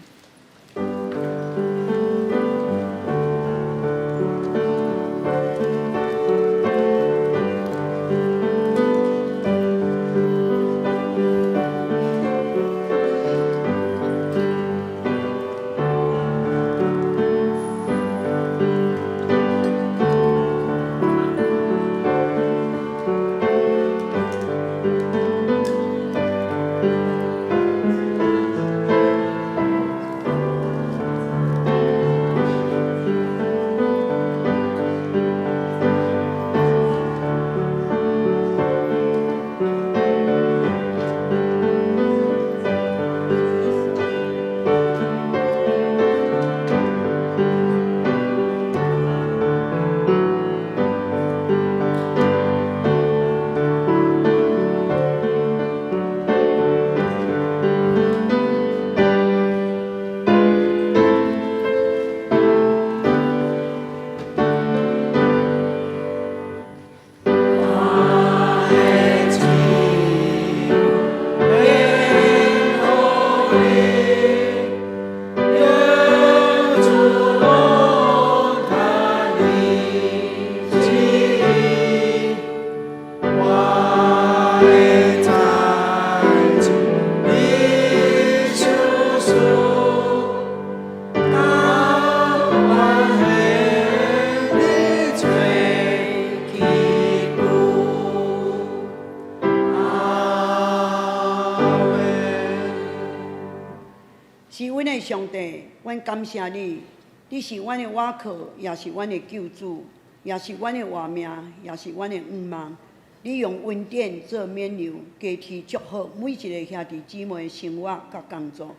A: 上帝，阮感谢你，你是阮的倚靠，也是阮的救主，也是阮的活命，也是阮的愿望。你用恩典做冕旒，加添祝福每一个兄弟姊妹的生活甲工作。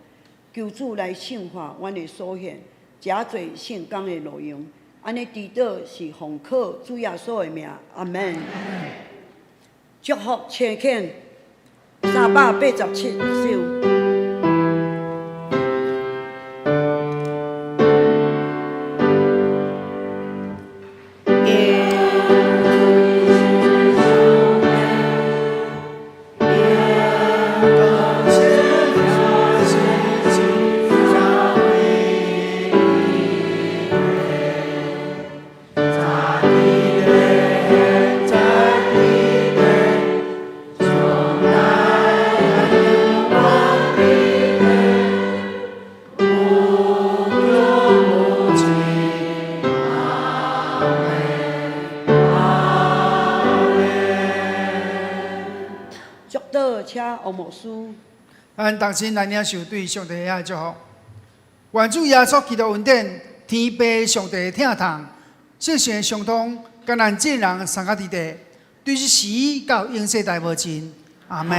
A: 求主来圣化阮的所献，加做圣工的内容。安尼祈祷是奉靠主耶稣的名，阿门。祝福请恳。387首。祝祷且欧牧师，
B: 咱同心来领受对上帝的祝福。愿主耶稣基督恩典，天父上帝疼痛，圣神相通，甲咱众人三甲伫地，对这时到永世代无尽。阿门。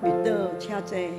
A: 味道且济。